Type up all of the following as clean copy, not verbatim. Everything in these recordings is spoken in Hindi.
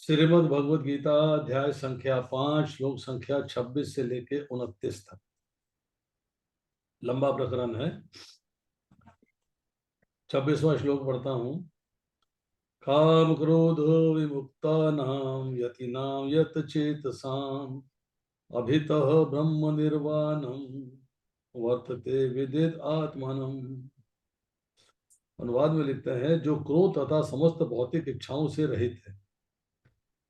श्रीमद् भगवद गीता अध्याय संख्या 5 श्लोक संख्या 26 से लेके 29 तक लंबा प्रकरण है। 26वां श्लोक पढ़ता हूँ। काम क्रोध विमुक्ता नाम यतिनाम यत चेतसाम अभितः ब्रह्म निर्वाणम वर्तते विदित आत्मनम। अनुवाद में लिखते हैं, जो क्रोध तथा समस्त भौतिक इच्छाओं से रहित है,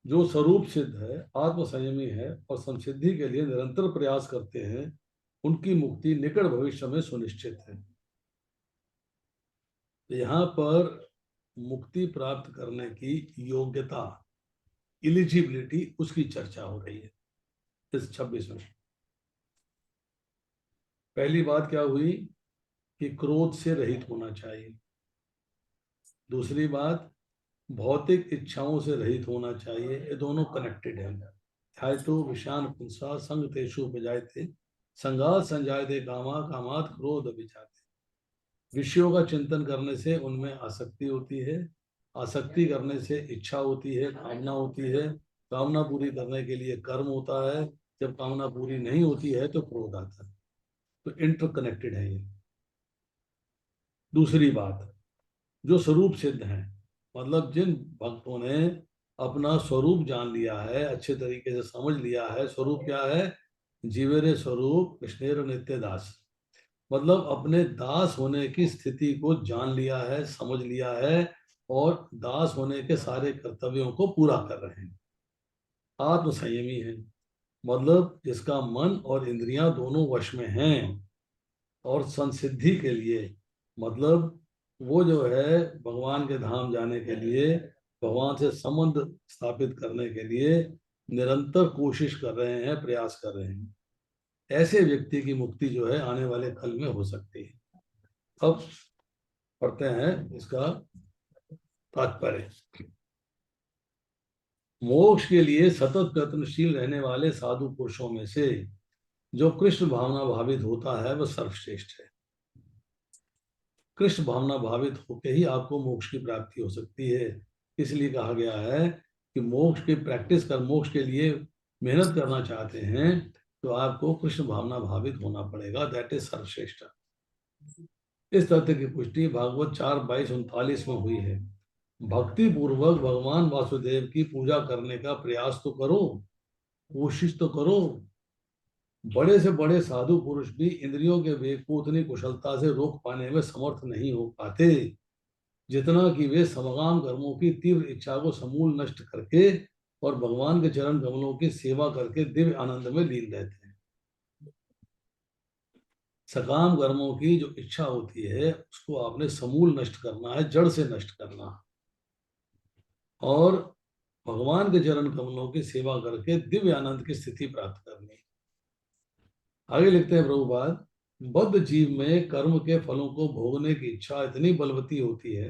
जो स्वरूप सिद्ध है, आत्म संयमी है और संसिद्धि के लिए निरंतर प्रयास करते हैं, उनकी मुक्ति निकट भविष्य में सुनिश्चित है। यहाँ पर मुक्ति प्राप्त करने की योग्यता, एलिजिबिलिटी, उसकी चर्चा हो रही है इस 26 में। पहली बात क्या हुई कि क्रोध से रहित होना चाहिए। दूसरी बात, भौतिक इच्छाओं से रहित होना चाहिए। ये दोनों कनेक्टेड है। ध्यायतो विषान पुंसा संग तेषु उपजायते संगात संजायते कामा कामात क्रोध अभिजाते। विषयों का चिंतन करने से उनमें आसक्ति होती है, आसक्ति करने से इच्छा होती है, कामना होती है, कामना पूरी करने के लिए कर्म होता है, जब कामना पूरी नहीं होती है तो क्रोध आता है। तो इंटरकनेक्टेड है ये। दूसरी बात, जो स्वरूप सिद्ध है, मतलब जिन भक्तों ने अपना स्वरूप जान लिया है, अच्छे तरीके से समझ लिया है। स्वरूप क्या है? जीवेरे स्वरूप कृष्णेर नित्य दास, मतलब अपने दास होने की स्थिति को जान लिया है, समझ लिया है और दास होने के सारे कर्तव्यों को पूरा कर रहे हैं। आत्म संयमी है, मतलब जिसका मन और इंद्रियां दोनों वश में हैं। और संसिद्धि के लिए, मतलब वो जो है भगवान के धाम जाने के लिए, भगवान से संबंध स्थापित करने के लिए निरंतर कोशिश कर रहे हैं, प्रयास कर रहे हैं। ऐसे व्यक्ति की मुक्ति जो है आने वाले कल में हो सकती है। अब पढ़ते हैं इसका तात्पर्य। मोक्ष के लिए सतत प्रयत्नशील रहने वाले साधु पुरुषों में से जो कृष्ण भावना भावित होता है वह सर्वश्रेष्ठ है। कृष्ण भावना भावित होकर ही आपको मोक्ष की प्राप्ति हो सकती है। इसलिए कहा गया है कि मोक्ष की प्रैक्टिस कर, मोक्ष के लिए मेहनत करना चाहते हैं तो आपको कृष्ण भावना भावित होना पड़ेगा। दैट इज सर्वश्रेष्ठ। इस तथ्य की पुष्टि भागवत 4:22-39 में हुई है। भक्ति पूर्वक भगवान वासुदेव की पूजा करने का प्रयास तो करो, कोशिश तो करो। बड़े से बड़े साधु पुरुष भी इंद्रियों के वेग को उतनी कुशलता से रोक पाने में समर्थ नहीं हो पाते जितना कि वे समगाम कर्मों की तीव्र इच्छा को समूल नष्ट करके और भगवान के चरण कमलों की सेवा करके दिव्य आनंद में लीन रहते हैं। सकाम कर्मों की जो इच्छा होती है उसको आपने समूल नष्ट करना है, जड़ से नष्ट करना, और भगवान के चरण कमलों की सेवा करके दिव्य आनंद की स्थिति प्राप्त करनी। आगे लिखते हैं प्रभुपाद, बद्ध जीव में कर्म के फलों को भोगने की इच्छा इतनी बलवती होती है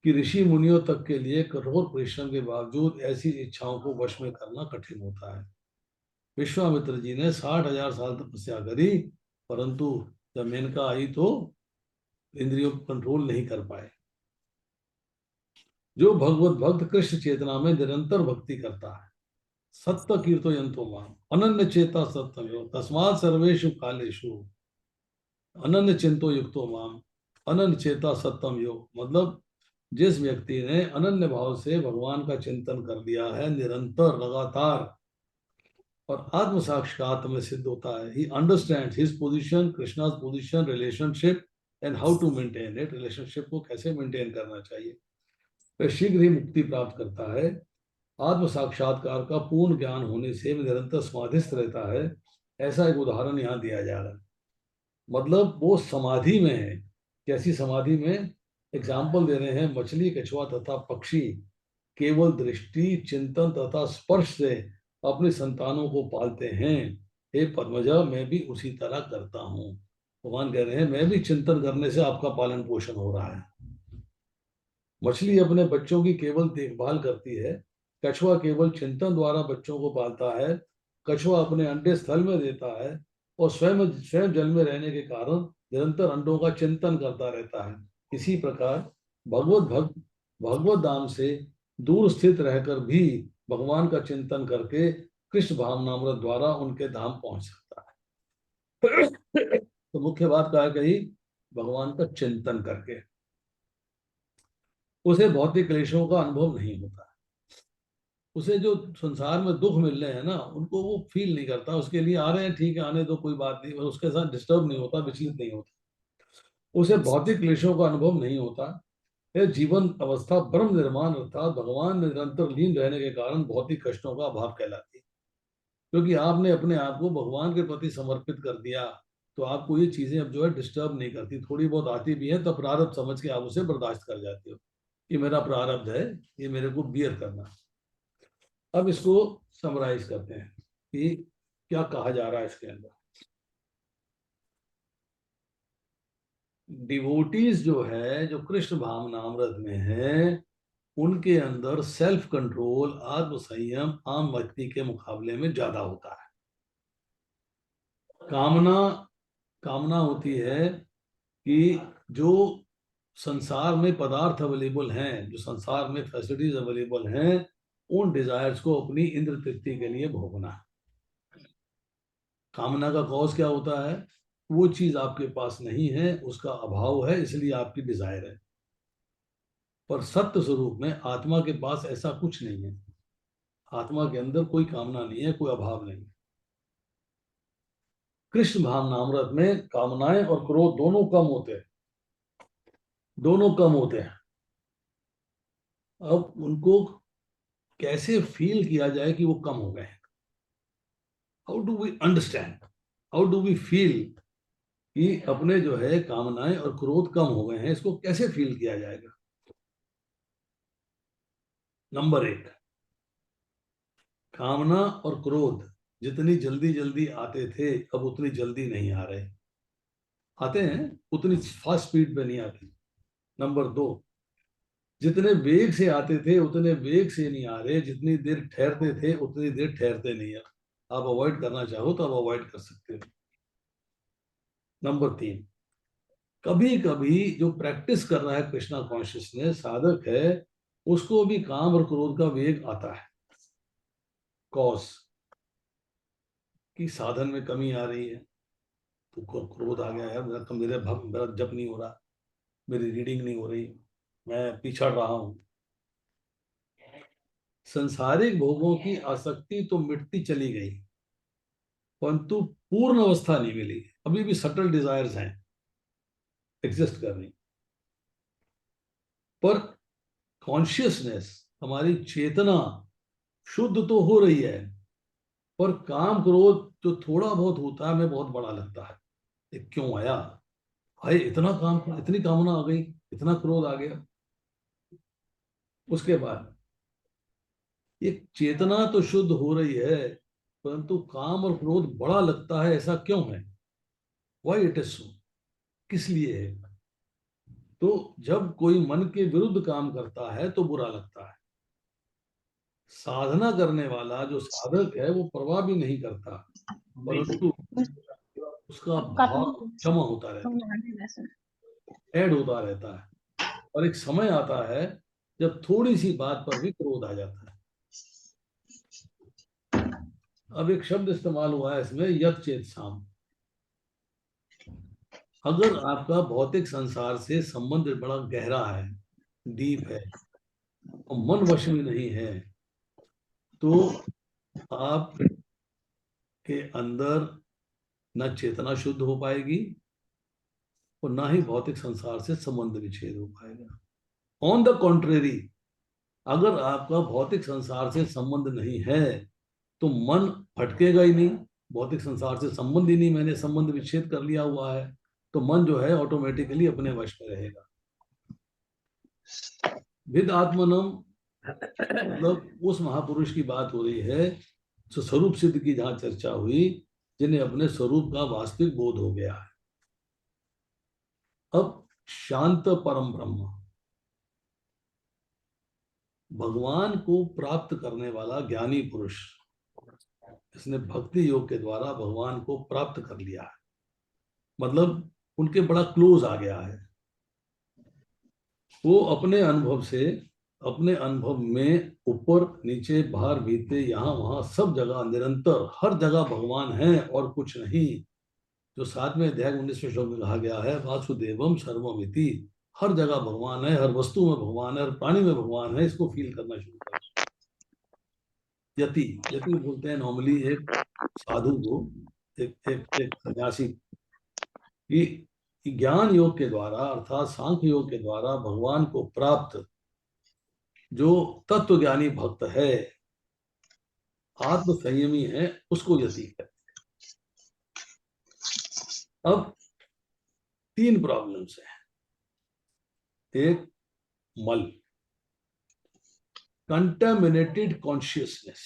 कि ऋषि मुनियों तक के लिए कठोर परिश्रम के बावजूद ऐसी इच्छाओं को वश में करना कठिन होता है। विश्वामित्र जी ने 60,000 साल तपस्या करी, परंतु जब मेनका आई तो इंद्रियों को कंट्रोल नहीं कर पाए। जो भगवत भक्त कृष्ण चेतना में निरंतर भक्ति करता है, सत्य कीर्तो यंतो माम अनन्य चेता सत्यम तस्मात् सर्वेषु कालेषु अनन्य चिंतो युक्तो माम अनन्य चेता सत्यम योग, मतलब जिस व्यक्ति ने अनन्य भाव से भगवान का चिंतन कर लिया है निरंतर लगातार और आत्म साक्षात में सिद्ध होता है, ही अंडरस्टैंड्स हिज पोजीशन, कृष्णा's position, relationship and how to maintain it, relationship को कैसे मेंटेन करना चाहिए, वह शीघ्र ही मुक्ति प्राप्त करता है। आत्म साक्षात्कार का पूर्ण ज्ञान होने से निरंतर समाधिस्थ रहता है। ऐसा एक उदाहरण यहाँ दिया जा रहा है। मतलब वो समाधि में है। कैसी समाधि में? एग्जाम्पल दे रहे हैं, मछली, कछुआ तथा पक्षी केवल दृष्टि, चिंतन तथा स्पर्श से अपने संतानों को पालते हैं। हे पद्मजा, मैं भी उसी तरह करता हूँ। भगवान कह रहे हैं मैं भी चिंतन करने से आपका पालन पोषण हो रहा है। मछली अपने बच्चों की केवल देखभाल करती है, कछुआ केवल चिंतन द्वारा बच्चों को पालता है। कछुआ अपने अंडे स्थल में देता है और स्वयं स्वयं जल में रहने के कारण निरंतर अंडों का चिंतन करता रहता है। इसी प्रकार भगवत धाम से दूर स्थित रहकर भी भगवान का चिंतन करके कृष्ण भावनामृत द्वारा उनके धाम पहुंच सकता है। तो मुख्य बात क्या है कही, भगवान का चिंतन करके उसे भौतिक क्लेशों का अनुभव नहीं होता। उसे जो संसार में दुख मिल रहे हैं ना, उनको वो फील नहीं करता। उसके लिए आ रहे हैं, ठीक है, आने दो, कोई बात नहीं, पर उसके साथ डिस्टर्ब नहीं होता, विचलित नहीं होता। उसे भौतिक क्लेशों का अनुभव नहीं होता। यह जीवन अवस्था ब्रह्म निर्माण अर्थात भगवान में निरंतर लीन रहने के कारण भौतिक कष्टों का अभाव कहलाती है। क्योंकि आपने अपने आप को भगवान के प्रति समर्पित कर दिया, तो आपको ये चीजें अब जो है डिस्टर्ब नहीं करती। थोड़ी बहुत आती भी है तो प्रारब्ध समझ के आप उसे बर्दाश्त कर जाते हो, ये मेरा प्रारब्ध है, ये मेरे को बियर करना। अब इसको समराइज करते हैं कि क्या कहा जा रहा है इसके अंदर। डिवोटीज जो है, जो कृष्ण भावनामृत में है, उनके अंदर सेल्फ कंट्रोल, आत्म संयम आम व्यक्ति के मुकाबले में ज्यादा होता है। कामना कामना होती है कि जो संसार में पदार्थ अवेलेबल हैं, जो संसार में फैसिलिटीज अवेलेबल हैं, उन डिजायर्स को अपनी इंद्र तृप्ति के लिए भोगना। कामना का कॉज क्या होता है, वो चीज आपके पास नहीं है, उसका अभाव है, इसलिए आपकी डिजायर है। पर सत्य स्वरूप में आत्मा के पास ऐसा कुछ नहीं है। आत्मा के अंदर कोई कामना नहीं है, कोई अभाव नहीं। कृष्ण भावनामृत में कामनाएं और क्रोध दोनों कम होते हैं, दोनों कम होते हैं। अब उनको कैसे फील किया जाए कि वो कम हो गए? How do we understand, how do we feel कि अपने जो है कामनाएं और क्रोध कम हो गए हैं? इसको कैसे फील किया जाएगा? नंबर एक, कामना और क्रोध जितनी जल्दी जल्दी आते थे, अब उतनी जल्दी नहीं आ रहे। आते हैं, उतनी फास्ट स्पीड पे नहीं आते। नंबर दो, जितने वेग से आते थे उतने वेग से नहीं आ रहे। जितनी देर ठहरते थे उतनी देर ठहरते नहीं है। आप अवॉइड करना चाहो तो आप अवॉइड कर सकते हो। नंबर तीन, कभी कभी जो प्रैक्टिस कर रहा है कृष्णा कॉन्शियसनेस साधक है, उसको भी काम और क्रोध का वेग आता है। कॉज कि साधन में कमी आ रही है, तो क्रोध आ गया, यार मेरा जप नहीं हो रहा, मेरी रीडिंग नहीं हो रही, मैं पिछड़ रहा हूं। संसारिक भोगों की आसक्ति तो मिटती चली गई, परंतु पूर्ण अवस्था नहीं मिली। अभी भी सटल डिजायर्स हैं, एग्जिस्ट कर रही। पर कॉन्शियसनेस, हमारी चेतना शुद्ध तो हो रही है, पर काम क्रोध जो थोड़ा बहुत होता है हमें बहुत बड़ा लगता है। ये क्यों आया भाई, इतना काम, इतनी कामना आ गई, इतना क्रोध आ गया। उसके बाद ये चेतना तो शुद्ध हो रही है, परंतु काम और क्रोध बड़ा लगता है, ऐसा क्यों है? वाई इट इज सो, किस लिए है? तो जब कोई मन के विरुद्ध काम करता है तो बुरा लगता है। साधना करने वाला जो साधक है वो परवाह भी नहीं करता, परंतु उसका भाव जमा होता रहता है, ऐड होता रहता है। और एक समय आता है जब थोड़ी सी बात पर भी क्रोध आ जाता है। अब एक शब्द इस्तेमाल हुआ है इसमें, यत चेत साम। अगर आपका भौतिक संसार से संबंध बड़ा गहरा है, डीप है, और मन वश में नहीं है, तो आप के अंदर न चेतना शुद्ध हो पाएगी और ना ही भौतिक संसार से संबंध विच्छेद हो पाएगा। ऑन द कॉन्ट्रेरी, अगर आपका भौतिक संसार से संबंध नहीं है तो मन भटकेगा ही नहीं। भौतिक संसार से संबंध ही नहीं, मैंने संबंध विच्छेद कर लिया हुआ है, तो मन जो है ऑटोमेटिकली अपने वश में रहेगा। विद आत्मनम मतलब उस महापुरुष की बात हो रही है जो स्वरूप सिद्ध की जहां चर्चा हुई, जिन्हें अपने स्वरूप का वास्तविक बोध हो गया है। अब शांत परम ब्रह्म, भगवान को प्राप्त करने वाला ज्ञानी पुरुष, इसने भक्ति योग के द्वारा भगवान को प्राप्त कर लिया है, मतलब उनके बड़ा क्लोज आ गया है। वो अपने अनुभव से अपने अनुभव में ऊपर नीचे बाहर भीतर यहाँ वहां सब जगह निरंतर हर जगह भगवान है और कुछ नहीं। जो 7वें अध्याय 19वें श्लोक में कहा गया है, वासुदेवम सर्वमिति, हर जगह भगवान है, हर वस्तु में भगवान है, हर प्राणी में भगवान है, इसको फील करना शुरू कर। यति, यति बोलते हैं नॉर्मली एक साधु को, एक सन्यासी कि ज्ञान योग के द्वारा अर्थात सांख्य योग के द्वारा भगवान को प्राप्त जो तत्व ज्ञानी भक्त है, आत्म संयमी है, उसको यति है। अब 3 प्रॉब्लम्स हैं। एक, मल, कंटेमिनेटेड कॉन्शियसनेस,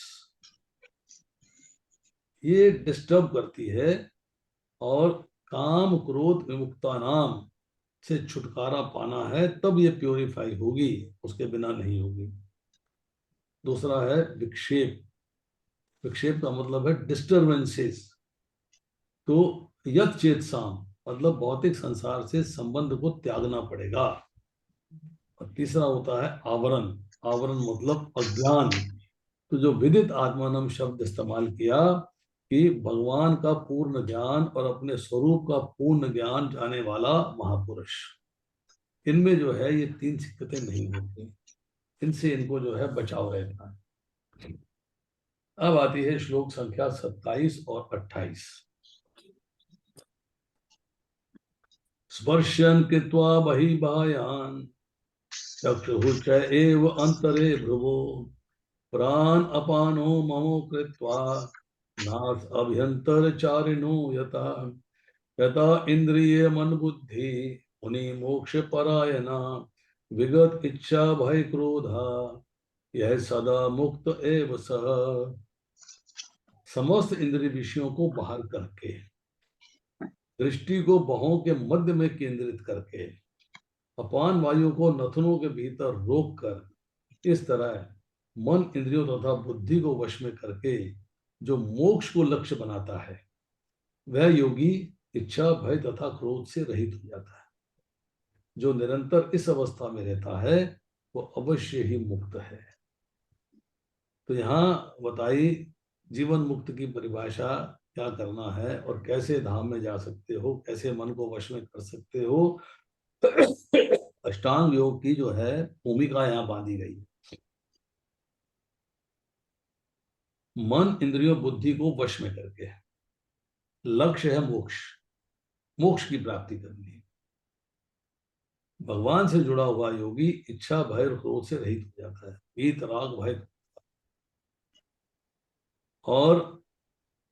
ये डिस्टर्ब करती है, और काम क्रोध विमुक्ता नाम से छुटकारा पाना है, तब ये प्योरीफाई होगी, उसके बिना नहीं होगी। दूसरा है विक्षेप। विक्षेप का मतलब है डिस्टर्बेंसेस। तो यत चेतसाम मतलब भौतिक संसार से संबंध को त्यागना पड़ेगा। और तीसरा होता है आवरण। आवरण मतलब अज्ञान। तो जो विदित आत्मानम शब्द इस्तेमाल किया कि भगवान का पूर्ण ज्ञान और अपने स्वरूप का पूर्ण ज्ञान जाने वाला महापुरुष, इनमें जो है ये 3 दिक्कतें नहीं होती, इनसे इनको जो है बचाव रहता है। अब आती है श्लोक संख्या 27 और 28। स्पर्शन कृत्वा बहिर्बाह्यान् चक्षुश्च एव अंतरे भ्रुवो प्राण अपानो ममो कृत्वा नाथ अभ्यंतरचारिणो यथा यथा इंद्रिय मन बुद्धि मुनि मोक्ष परायणा विगत इच्छा भय क्रोधा यह सदा मुक्त एव सह। समस्त इंद्रिय विषयों को बाहर करके, दृष्टि को बाहों के मध्य में केंद्रित करके, अपान वायु को नथनों के भीतर रोक कर, इस तरह मन इंद्रियों तथा बुद्धि को वश में करके जो मोक्ष को लक्ष्य बनाता है, वह योगी इच्छा भय तथा क्रोध से रहित हो जाता है। जो निरंतर इस अवस्था में रहता है वो अवश्य ही मुक्त है। तो यहाँ बताई जीवन मुक्त की परिभाषा क्या करना है और कैसे धाम में जा सकते हो, कैसे मन को वश में कर सकते हो। अष्टांग योग की जो है भूमिका यहाँ बांधी गई है। मन इंद्रियों बुद्धि को वश में करके, लक्ष्य है मोक्ष, मोक्ष की प्राप्ति करनी है। भगवान से जुड़ा हुआ योगी इच्छा भय और क्रोध से रहित हो जाता है, वीत राग भय। और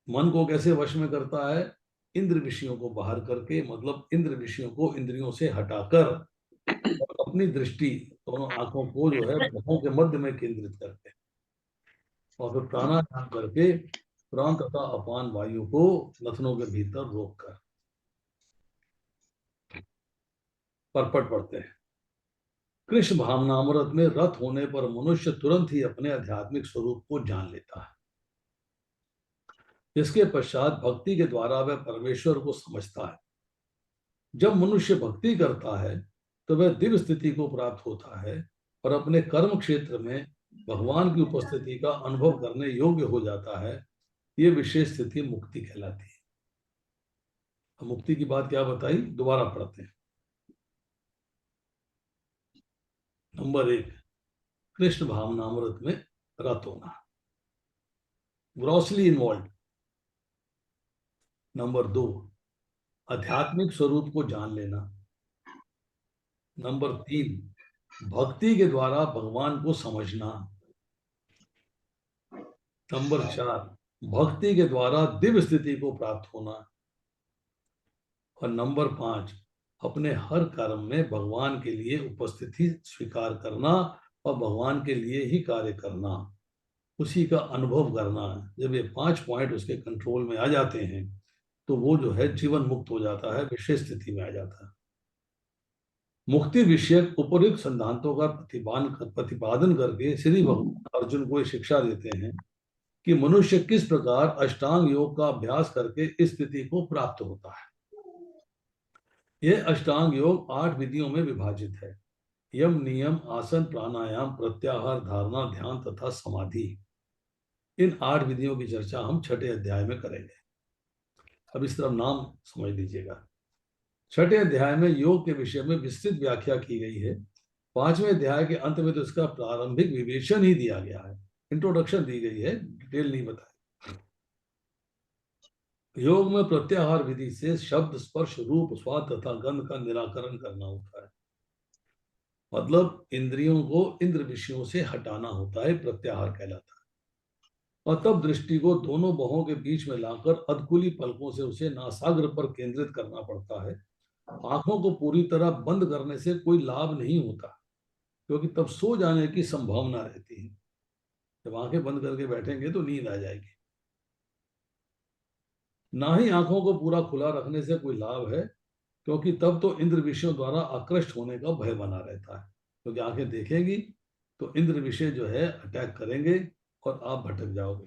मन को कैसे वश में करता है? इंद्र विषयों को बाहर करके, मतलब इंद्र विषयों को इंद्रियों से हटाकर और अपनी दृष्टि दोनों आंखों को जो है भवों के मध्य में केंद्रित करके, और फिर प्राणायाम करके प्राण तथा अपान वायु को नथनों के भीतर रोककर परपट पड़ते हैं। कृष्ण भावनामृत में रत होने पर मनुष्य तुरंत ही अपने आध्यात्मिक स्वरूप को जान लेता है। इसके पश्चात भक्ति के द्वारा वह परमेश्वर को समझता है। जब मनुष्य भक्ति करता है तो वह दिव्य स्थिति को प्राप्त होता है और अपने कर्म क्षेत्र में भगवान की उपस्थिति का अनुभव करने योग्य हो जाता है। ये विशेष स्थिति मुक्ति कहलाती है। मुक्ति की बात क्या बताई, दोबारा पढ़ते हैं। नंबर 1, कृष्ण भावनामृत में रत होना, ग्रॉसली इन्वॉल्व। नंबर 2, आध्यात्मिक स्वरूप को जान लेना। नंबर 3, भक्ति के द्वारा भगवान को समझना। नंबर 4, भक्ति के द्वारा दिव्य स्थिति को प्राप्त होना। और नंबर 5, अपने हर कर्म में भगवान के लिए उपस्थिति स्वीकार करना और भगवान के लिए ही कार्य करना, उसी का अनुभव करना। जब ये 5 पॉइंट उसके कंट्रोल में आ जाते हैं तो वो जो है जीवन मुक्त हो जाता है, विशेष स्थिति में आ जाता है। मुक्ति विषयक उपयुक्त सिद्धांतों का प्रतिपादन करके श्री भगवान अर्जुन को शिक्षा देते हैं कि मनुष्य किस प्रकार अष्टांग योग का अभ्यास करके इस स्थिति को प्राप्त होता है। यह अष्टांग योग 8 विधियों में विभाजित है। यम नियम आसन प्राणायाम प्रत्याहार धारणा ध्यान तथा समाधि, इन 8 विधियों की चर्चा हम छठे अध्याय में करेंगे। अब इस तरफ नाम समझ लीजिएगा। छठे अध्याय में योग के विषय में विस्तृत व्याख्या की गई है। 5वें अध्याय के अंत में तो इसका प्रारंभिक विवेचन ही दिया गया है, इंट्रोडक्शन दी गई है, डिटेल नहीं बताया। योग में प्रत्याहार विधि से शब्द स्पर्श रूप स्वाद तथा गंध का निराकरण करना होता है। मतलब इंद्रियों को इंद्र विषयों से हटाना होता है, प्रत्याहार कहलाता है। और तब दृष्टि को दोनों बाहों के बीच में लाकर अधकुली पलकों से उसे नासाग्र पर केंद्रित करना पड़ता है। आंखों को पूरी तरह बंद करने से कोई लाभ नहीं होता, क्योंकि तब सो जाने की संभावना रहती है। जब आंखें बंद करके बैठेंगे तो नींद आ जाएगी। ना ही आंखों को पूरा खुला रखने से कोई लाभ है, क्योंकि तब तो इंद्र विषयों द्वारा आकृष्ट होने का भय बना रहता है। क्योंकि आंखें देखेंगी तो इंद्र विषय जो है अटैक करेंगे और आप भटक जाओगे।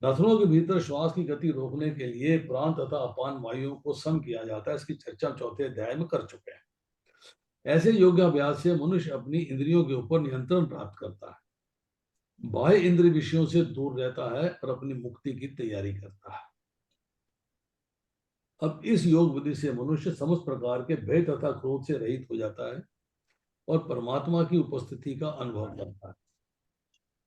नथनों के भीतर श्वास की गति रोकने के लिए प्राण तथा अपान वायुओं को सम किया जाता है। इसकी चर्चा चौथे अध्याय में कर चुके हैं। ऐसे योगाभ्यास से मनुष्य अपनी इंद्रियों के ऊपर नियंत्रण प्राप्त करता है, बाह्य इंद्रिय विषयों से दूर रहता है और अपनी मुक्ति की तैयारी करता है। अब इस योग विधि से मनुष्य समस्त प्रकार के भय तथा क्रोध से रहित हो जाता है और परमात्मा की उपस्थिति का अनुभव करता है।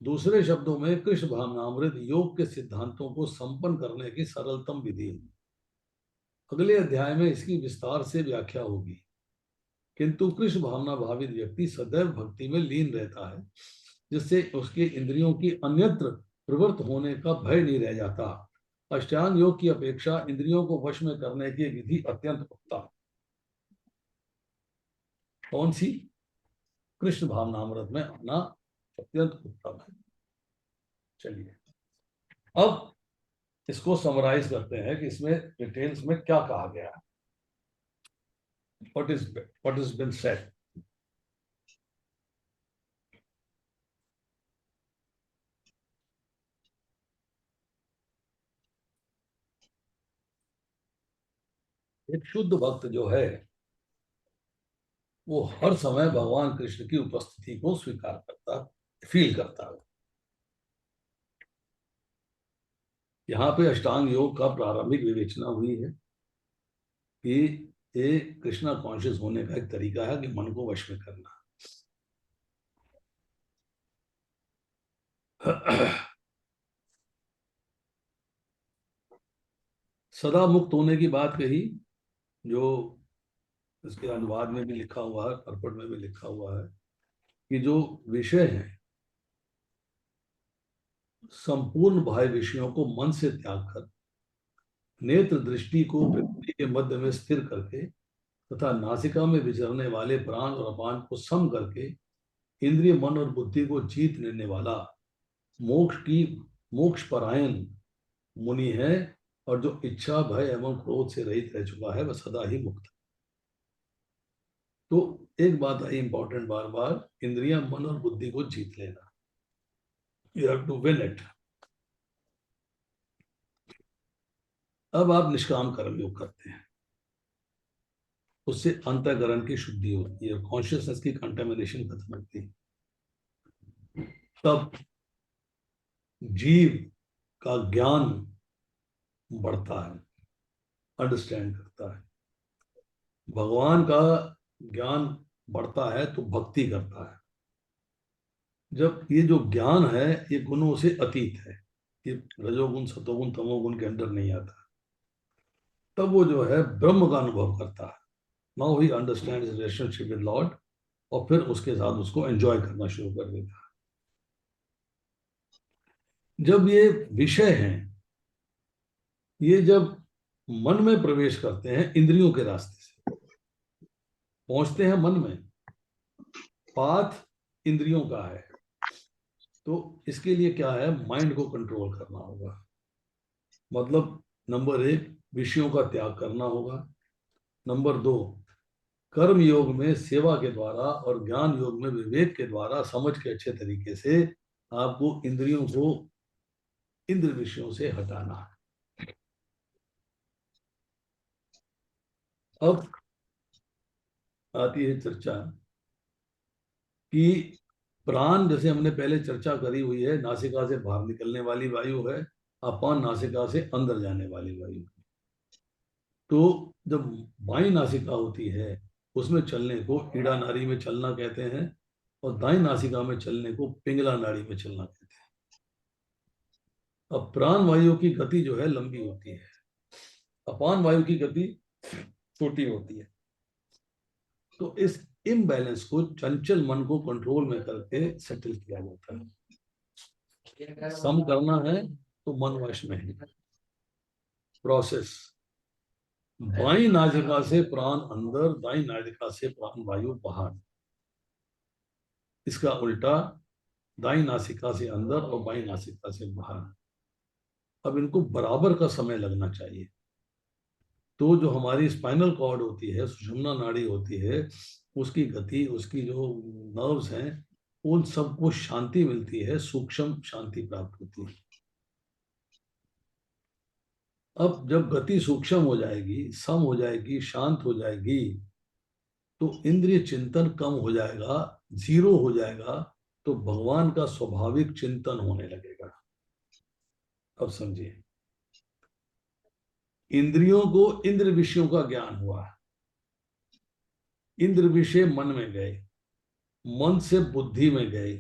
दूसरे शब्दों में कृष्ण भावनामृत योग के सिद्धांतों को संपन्न करने की सरलतम विधि है। अगले अध्याय में इसकी विस्तार से व्याख्या होगी। किंतु कृष्ण भावना भावित व्यक्ति सदैव भक्ति में लीन रहता है, जिससे उसके इंद्रियों की अन्यत्र प्रवृत्त होने का भय नहीं रह जाता। अष्टांग योग की अपेक्षा इंद्रियों को वश में करने की विधि अत्यंत उत्तम। कौन सी? कृष्ण भावनामृत में आना अत्यंत उत्तम है। चलिए अब इसको समराइज करते हैं कि इसमें डिटेल्स में क्या कहा गया है। what is been said. एक शुद्ध भक्त जो है वो हर समय भगवान कृष्ण की उपस्थिति को स्वीकार करता, फील करता है। यहाँ पे अष्टांग योग का प्रारंभिक विवेचना हुई है कि ये कृष्णा कॉन्शियस होने का एक तरीका है कि मन को वश में करना। सदा मुक्त होने की बात कही, जो इसके अनुवाद में भी लिखा हुआ है, पर्पट में भी लिखा हुआ है कि जो विषय है संपूर्ण बाह्य विषयों को मन से त्याग कर नेत्र दृष्टि को प्रकृति के मध्य में स्थिर करके तथा नासिका में विचरने वाले प्राण और अपान को सम करके इंद्रिय मन और बुद्धि को जीत लेने वाला मोक्ष परायण मुनि है, और जो इच्छा भय एवं क्रोध से रहित रह चुका है वह सदा ही मुक्त है। तो एक बात है इंपॉर्टेंट, बार बार इंद्रिया मन और बुद्धि को जीत लेना, you have to win it. अब आप निष्काम कर्म योग करते हैं, उससे अंतःकरण की शुद्धि होती है, कॉन्शियसनेस की कंटेमिनेशन खत्म होती है। तब जीव का ज्ञान बढ़ता है, अंडरस्टैंड करता है। भगवान का ज्ञान बढ़ता है तो भक्ति करता है। जब ये जो ज्ञान है ये गुणों से अतीत है, ये रजोगुण सतोगुण तमोगुण के अंदर नहीं आता, तब वो जो है ब्रह्म का अनुभव करता है। Now he understand relationship with Lord, और फिर उसके साथ उसको एंजॉय करना शुरू कर देता है। जब ये विषय हैं, ये जब मन में प्रवेश करते हैं इंद्रियों के रास्ते से पहुंचते हैं मन में, पाथ इंद्रियों का है, तो इसके लिए क्या है, माइंड को कंट्रोल करना होगा। मतलब नंबर 1 विषयों का त्याग करना होगा। नंबर 2 कर्म योग में सेवा के द्वारा और ज्ञान योग में विवेक के द्वारा समझ के अच्छे तरीके से आपको इंद्रियों को इंद्र विषयों से हटाना है। अब आती है चर्चा कि प्राण, जैसे हमने पहले चर्चा करी हुई है, नासिका से बाहर निकलने वाली वायु है, अपान नासिका से अंदर जाने वाली वायु। तो जब बाई नासिका होती है उसमें चलने को ईड़ा नाड़ी में चलना कहते हैं, और दाई नासिका में चलने को पिंगला नाड़ी में चलना कहते हैं। अब प्राण वायु की गति जो है लंबी होती है, अपान वायु की गति छोटी होती है। तो इस इम्बैलेंस को चंचल मन को कंट्रोल में करके सेटल किया जाता है। सम करना है तो मन वश में है प्रोसेस। बाई नासिका से प्राण अंदर, दाई नासिका से प्राण वायु बाहर। इसका उल्टा, दाई नासिका से अंदर और बाई नासिका से बाहर। अब इनको बराबर का समय लगना चाहिए। तो जो हमारी स्पाइनल कॉर्ड होती है, सुषुम्ना नाड़ी होती है, उसकी गति, उसकी जो नर्व्स हैं, उन सबको शांति मिलती है, सूक्ष्म शांति प्राप्त होती है। अब जब गति सूक्ष्म हो जाएगी, सम हो जाएगी, शांत हो जाएगी, तो इंद्रिय चिंतन कम हो जाएगा, जीरो हो जाएगा, तो भगवान का स्वाभाविक चिंतन होने लगेगा। अब समझिए, इंद्रियों को इंद्र विषयों का ज्ञान हुआ, इंद्र विषय मन में गए, मन से बुद्धि में गए,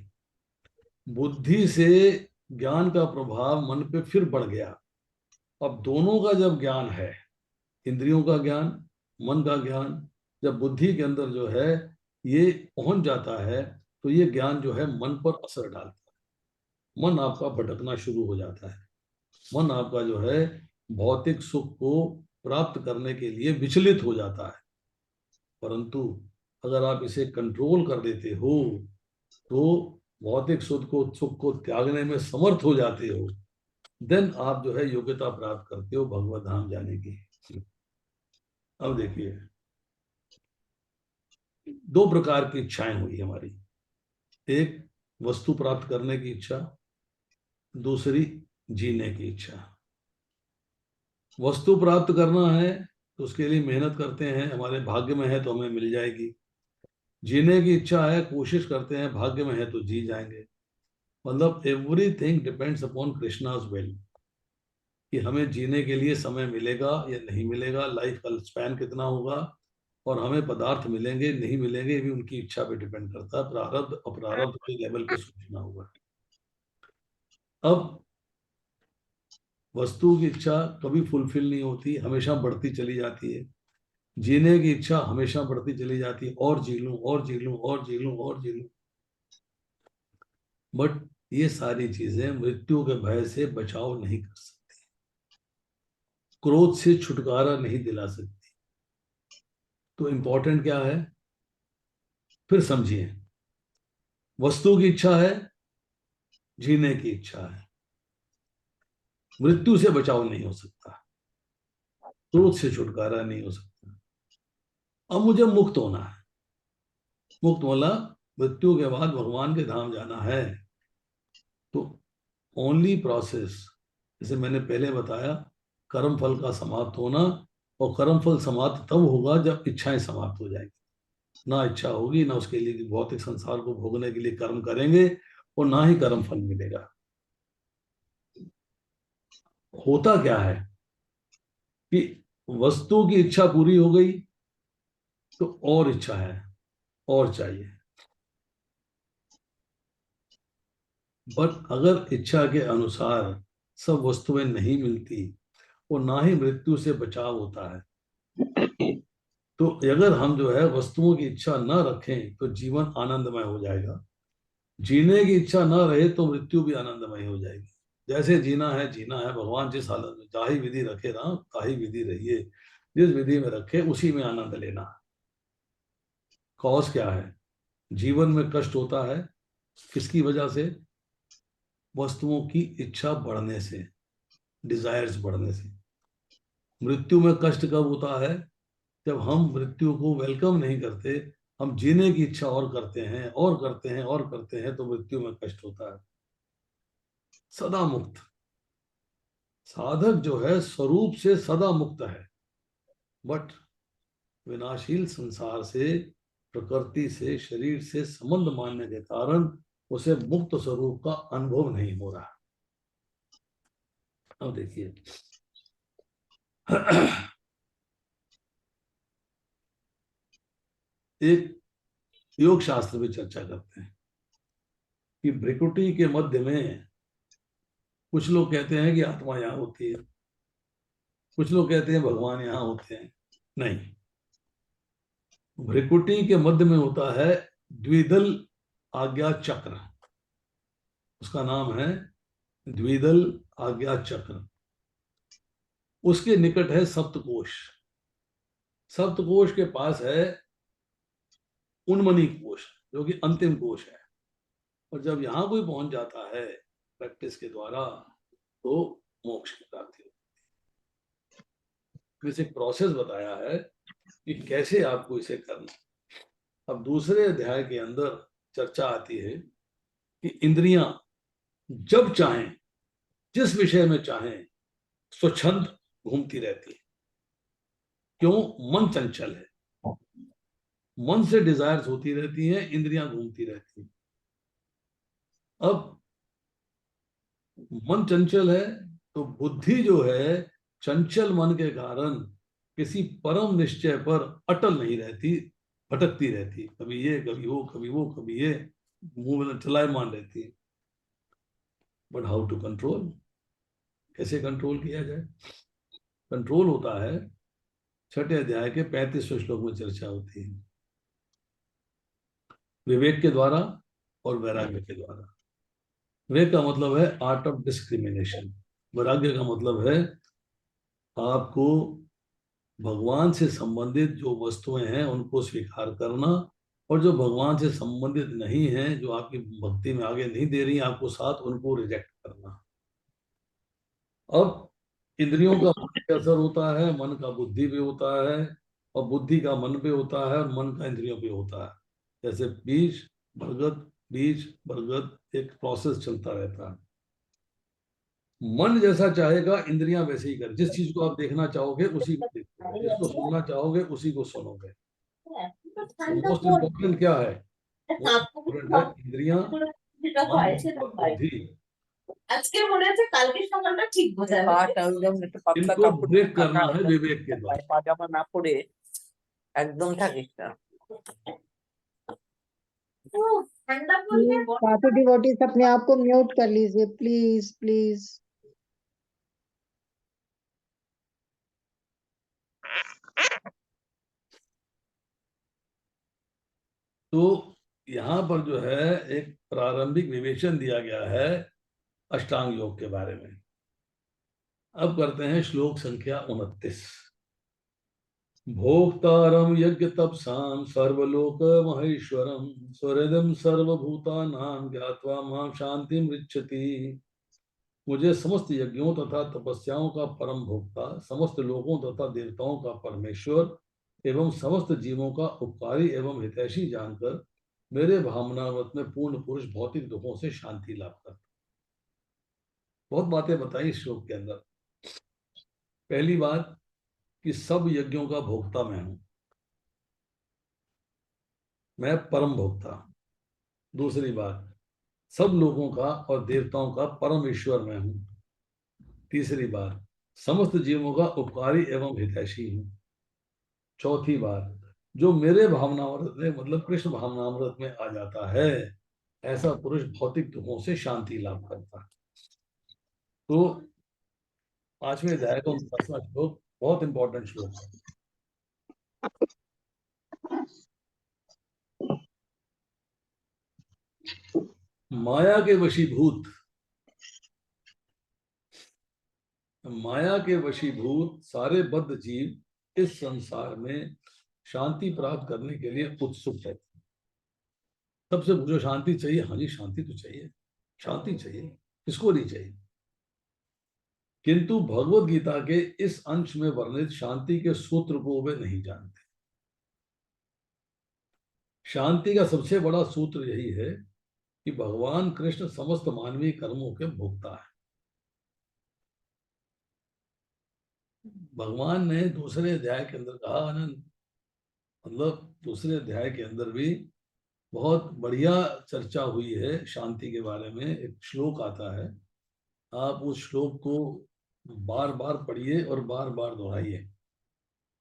बुद्धि से ज्ञान का प्रभाव मन पे फिर बढ़ गया। अब दोनों का जब ज्ञान है, इंद्रियों का ज्ञान, मन का ज्ञान, जब बुद्धि के अंदर जो है ये पहुंच जाता है, तो ये ज्ञान जो है मन पर असर डालता है। मन आपका भटकना शुरू हो जाता है, मन आपका जो है भौतिक सुख को प्राप्त करने के लिए विचलित हो जाता है। परंतु अगर आप इसे कंट्रोल कर देते हो, तो भौतिक सुख को त्यागने में समर्थ हो जाते हो, देन आप जो है योग्यता प्राप्त करते हो भगवत धाम जाने की। अब देखिए, दो प्रकार की इच्छाएं हुई हमारी। एक, वस्तु प्राप्त करने की इच्छा, दूसरी जीने की इच्छा। वस्तु प्राप्त करना है तो उसके लिए मेहनत करते हैं, हमारे भाग्य में है तो हमें मिल जाएगी। जीने की इच्छा है, कोशिश करते हैं, भाग्य में है तो जी जाएंगे। मतलब everything depends upon Krishna's will, कि हमें जीने के लिए समय मिलेगा या नहीं मिलेगा, लाइफ का स्पैन कितना होगा, और हमें पदार्थ मिलेंगे नहीं मिलेंगे, ये भी उनकी इच्छा पे डिपेंड करता है। प्रारब्ध अप्रारब्ध के लेवल पे सोचना होगा। अब वस्तु की इच्छा कभी फुलफिल नहीं होती, हमेशा बढ़ती चली जाती है। जीने की इच्छा हमेशा बढ़ती चली जाती है, और जी लूं और जी लूं और जी लूं और जी लूं। बट ये सारी चीजें मृत्यु के भय से बचाव नहीं कर सकती, क्रोध से छुटकारा नहीं दिला सकती। तो इंपॉर्टेंट क्या है, फिर समझिए। वस्तु की इच्छा है, जीने की इच्छा है, मृत्यु से बचाव नहीं हो सकता, क्रोध से छुटकारा नहीं हो सकता। अब मुझे मुक्त होना है, मुक्त वाला मृत्यु के बाद भगवान के धाम जाना है। तो ओनली प्रोसेस, जैसे मैंने पहले बताया, कर्म फल का समाप्त होना, और कर्म फल समाप्त तब होगा जब इच्छाएं समाप्त हो जाएगी। ना इच्छा होगी, ना उसके लिए भौतिक संसार को भोगने के लिए कर्म करेंगे, और ना ही कर्म फल मिलेगा। होता क्या है कि वस्तु की इच्छा पूरी हो गई तो और इच्छा है, और चाहिए। बट अगर इच्छा के अनुसार सब वस्तुएं नहीं मिलती, और ना ही मृत्यु से बचाव होता है, तो अगर हम जो है वस्तुओं की इच्छा न रखें तो जीवन आनंदमय हो जाएगा। जीने की इच्छा न रहे तो मृत्यु भी आनंदमय हो जाएगी। जैसे जीना है जीना है, भगवान जिस हालत में जाहि विधि रखे ना ताही विधि रहिए, जिस विधि में रखे उसी में आनंद लेना। कॉज क्या है, जीवन में कष्ट होता है किसकी वजह से, वस्तुओं की इच्छा बढ़ने से, डिजायर्स बढ़ने से। मृत्यु में कष्ट कब होता है, जब हम मृत्यु को वेलकम नहीं करते, हम जीने की इच्छा और करते हैं और करते हैं और करते हैं, तो मृत्यु में कष्ट होता है। सदा मुक्त साधक जो है स्वरूप से सदा मुक्त है, बट विनाशील संसार से प्रकृति से, शरीर से संबंध मानने के कारण उसे मुक्त स्वरूप का अनुभव नहीं हो रहा। अब देखिए एक योग शास्त्र में चर्चा करते हैं कि भ्रिकुटी के मध्य में कुछ लोग कहते हैं कि आत्मा यहाँ होती है, कुछ लोग कहते हैं भगवान यहाँ होते हैं। नहीं, भ्रिकुटी के मध्य में होता है द्विदल आज्ञा चक्र, उसका नाम है द्विदल आज्ञा चक्र। उसके निकट है सप्तकोश, सप्तकोश के पास है उन्मनी कोश जो कि अंतिम कोश है। और जब यहां कोई पहुंच जाता है प्रैक्टिस के द्वारा तो मोक्ष की प्राप्ति होती है। इसे प्रोसेस बताया है कि कैसे आपको इसे करना। अब दूसरे अध्याय के अंदर चर्चा आती है कि इंद्रियां जब चाहें, जिस विषय में चाहें, स्वच्छंद घूमती रहती है। क्यों? मन चंचल है, मन से डिजायर्स होती रहती हैं, इंद्रियां घूमती रहती हैं। अब मन चंचल है तो बुद्धि जो है चंचल मन के कारण किसी परम निश्चय पर अटल नहीं रहती, भटकती रहती, कभी ये कभी वो कभी वो कभी ये, मुंह में चलायमान रहती है। बट हाउ टू कंट्रोल, कैसे कंट्रोल किया जाए? कंट्रोल होता है, छठे अध्याय के 35वें श्लोक में चर्चा होती है, विवेक के द्वारा और वैराग्य के द्वारा। विवेक का मतलब है आर्ट ऑफ डिस्क्रिमिनेशन, वैराग्य का मतलब है आपको भगवान से संबंधित जो वस्तुएं हैं उनको स्वीकार करना, और जो भगवान से संबंधित नहीं है, जो आपकी भक्ति में आगे नहीं दे रही आपको साथ, उनको रिजेक्ट करना। अब इंद्रियों का मन पे असर होता है, मन का बुद्धि पे होता है, और बुद्धि का मन पे होता है, और मन का इंद्रियों पे होता है। जैसे बीज बरगद, बीज बरगद, एक प्रोसेस चलता रहता है। मन जैसा चाहेगा इंद्रियां वैसे ही कर, जिस चीज को आप देखना चाहोगे उसी को देखोगे, जिसको सुनना चाहोगे उसी को सुनोगे। तो मोस्ट इम्पोर्टेंट क्या है? मोस्ट इम्पोर्टेंट है इंद्रियां, मन और बुद्धि। আজকে মনে হচ্ছে কালকে সকালটা ঠিক বোঝাবে। পাটা একদম একটু পাতলা इनको কাপড় ब्रेक ঢাকা करना है একদম विवेक के द्वारा। পাজামা না পরে একদম থাকিস না। ঠান্ডা পড়লে काफी डिवोटीज अपने आप को म्यूट कर लीजिए प्लीज प्लीज। तो यहाँ पर जो है एक प्रारंभिक विवेचन दिया गया है अष्टांग योग के बारे में। अब करते हैं श्लोक संख्या 29। भोक्तारम यज्ञ तपसाम सर्वलोक महेश्वरम स्वरदम सर्वभूतानां ज्ञात्वा मां शांति मृच्छति। मुझे समस्त यज्ञों तथा तपस्याओं का परम भोक्ता, समस्त लोगों तथा देवताओं का परमेश्वर एवं समस्त जीवों का उपकारी एवं हितैषी जानकर मेरे भावनावत में पूर्ण पुरुष भौतिक दुखों से शांति लाभ करता। बहुत बातें बताई इस श्लोक के अंदर। पहली बात कि सब यज्ञों का भोक्ता मैं हूं, मैं परम भोक्ता। दूसरी बात, सब लोगों का और देवताओं का परम ईश्वर मैं हूं। तीसरी बात, समस्त जीवों का उपकारी एवं हितैषी हूं। चौथी बात, जो मेरे भावनामृत में मतलब कृष्ण भावनामृत में आ जाता है ऐसा पुरुष भौतिक दुखों से शांति लाभ करता है। तो 5वें अध्याय का 49वां श्लोक बहुत इंपॉर्टेंट श्लोक है। माया के वशीभूत, माया के वशीभूत सारे बद्ध जीव इस संसार में शांति प्राप्त करने के लिए उत्सुक है। सबसे पूछो शांति चाहिए? हाँ जी शांति तो चाहिए, शांति चाहिए, किसको नहीं चाहिए। किंतु भगवत गीता के इस अंश में वर्णित शांति के सूत्र को वे नहीं जानते। शांति का सबसे बड़ा सूत्र यही है कि भगवान कृष्ण समस्त मानवीय कर्मों के भोक्ता है। भगवान ने दूसरे अध्याय के अंदर कहा, आनंद मतलब दूसरे अध्याय के अंदर भी बहुत बढ़िया चर्चा हुई है शांति के बारे में। एक श्लोक आता है, आप उस श्लोक को बार बार पढ़िए और बार बार दोहराइए,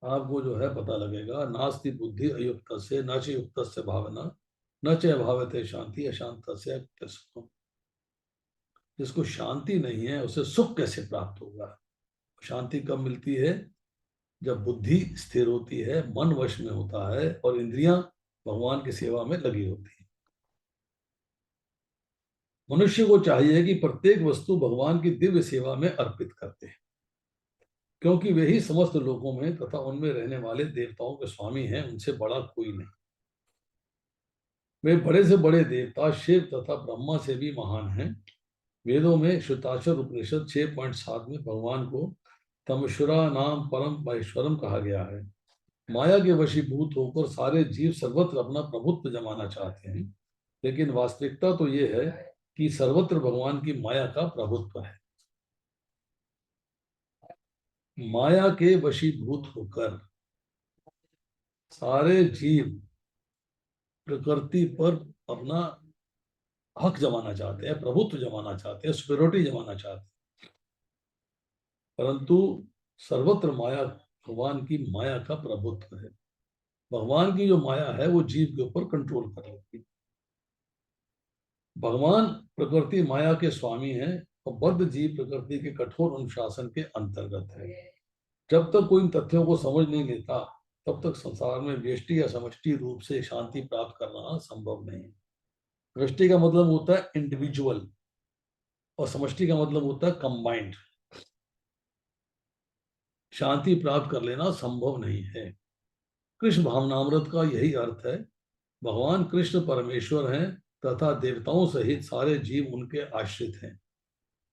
आपको जो है पता लगेगा। नास्ति बुद्धि अयुक्त से न च युक्त से भावना न च अभावते शांति अशांत से सुखम। जिसको शांति नहीं है उसे सुख कैसे प्राप्त होगा? शांति कब मिलती है? जब बुद्धि स्थिर होती है, मन वश में होता है और इंद्रियां भगवान की सेवा में लगी होती है। मनुष्य को चाहिए कि प्रत्येक वस्तु भगवान की दिव्य सेवा में अर्पित करते हैं, क्योंकि वे ही समस्त लोकों में तथा उनमें रहने वाले देवताओं के स्वामी हैं, उनसे बड़ा कोई नहीं। वे बड़े से बड़े देवता शिव तथा ब्रह्मा से भी महान हैं। वेदों में श्वेताक्षर उपनिषद 6.7 में भगवान को तमश्वरा नाम परम महेश्वरम कहा गया है। माया के वशीभूत होकर सारे जीव सर्वत्र अपना प्रभुत्व जमाना चाहते हैं, लेकिन वास्तविकता तो ये है कि सर्वत्र भगवान की माया का प्रभुत्व है। माया के वशीभूत होकर सारे जीव प्रकृति पर अपना हक जमाना चाहते हैं, प्रभुत्व जमाना चाहते हैं, सुपीरियरिटी जमाना चाहते हैं, परंतु सर्वत्र माया भगवान की माया का प्रभुत्व है। भगवान की जो माया है वो जीव के ऊपर कंट्रोल कर लेती है। भगवान प्रकृति माया के स्वामी हैं और बद्ध जीव प्रकृति के कठोर अनुशासन के अंतर्गत है। जब तक कोई इन तथ्यों को समझ नहीं लेता तब तक संसार में व्यष्टि या समष्टि रूप से शांति प्राप्त करना संभव नहीं है। व्यष्टि का मतलब होता है इंडिविजुअल और समष्टि का मतलब होता है कंबाइंड। शांति प्राप्त कर लेना संभव नहीं है। कृष्ण भावनामृत का यही अर्थ है। भगवान कृष्ण परमेश्वर हैं तथा देवताओं सहित सारे जीव उनके आश्रित हैं।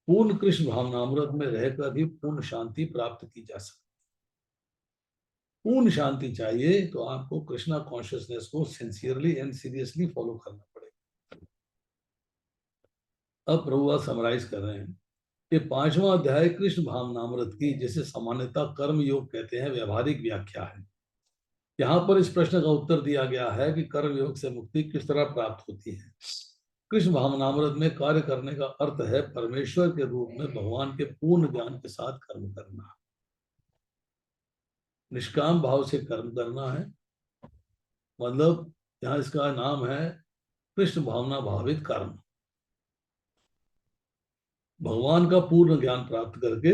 पूर्ण कृष्ण भावनामृत में रहकर भी पूर्ण शांति प्राप्त की जा सकती। पूर्ण शांति चाहिए तो आपको कृष्णा कॉन्शियसनेस को सिंसियरली एंड सीरियसली फॉलो करना पड़ेगा। अब प्रभु समराइज कर रहे हैं कि 5वां अध्याय कृष्ण भावनामृत की, जिसे सामान्यतः कर्म योग कहते हैं, व्यवहारिक व्याख्या है। यहाँ पर इस प्रश्न का उत्तर दिया गया है कि कर्म योग से मुक्ति किस तरह प्राप्त होती है। कृष्ण भावनामृत में कार्य करने का अर्थ है परमेश्वर के रूप में भगवान के पूर्ण ज्ञान के साथ कर्म करना। निष्काम भाव से कर्म करना है, मतलब यहाँ इसका नाम है कृष्ण भावना भावित कर्म। भगवान का पूर्ण ज्ञान प्राप्त करके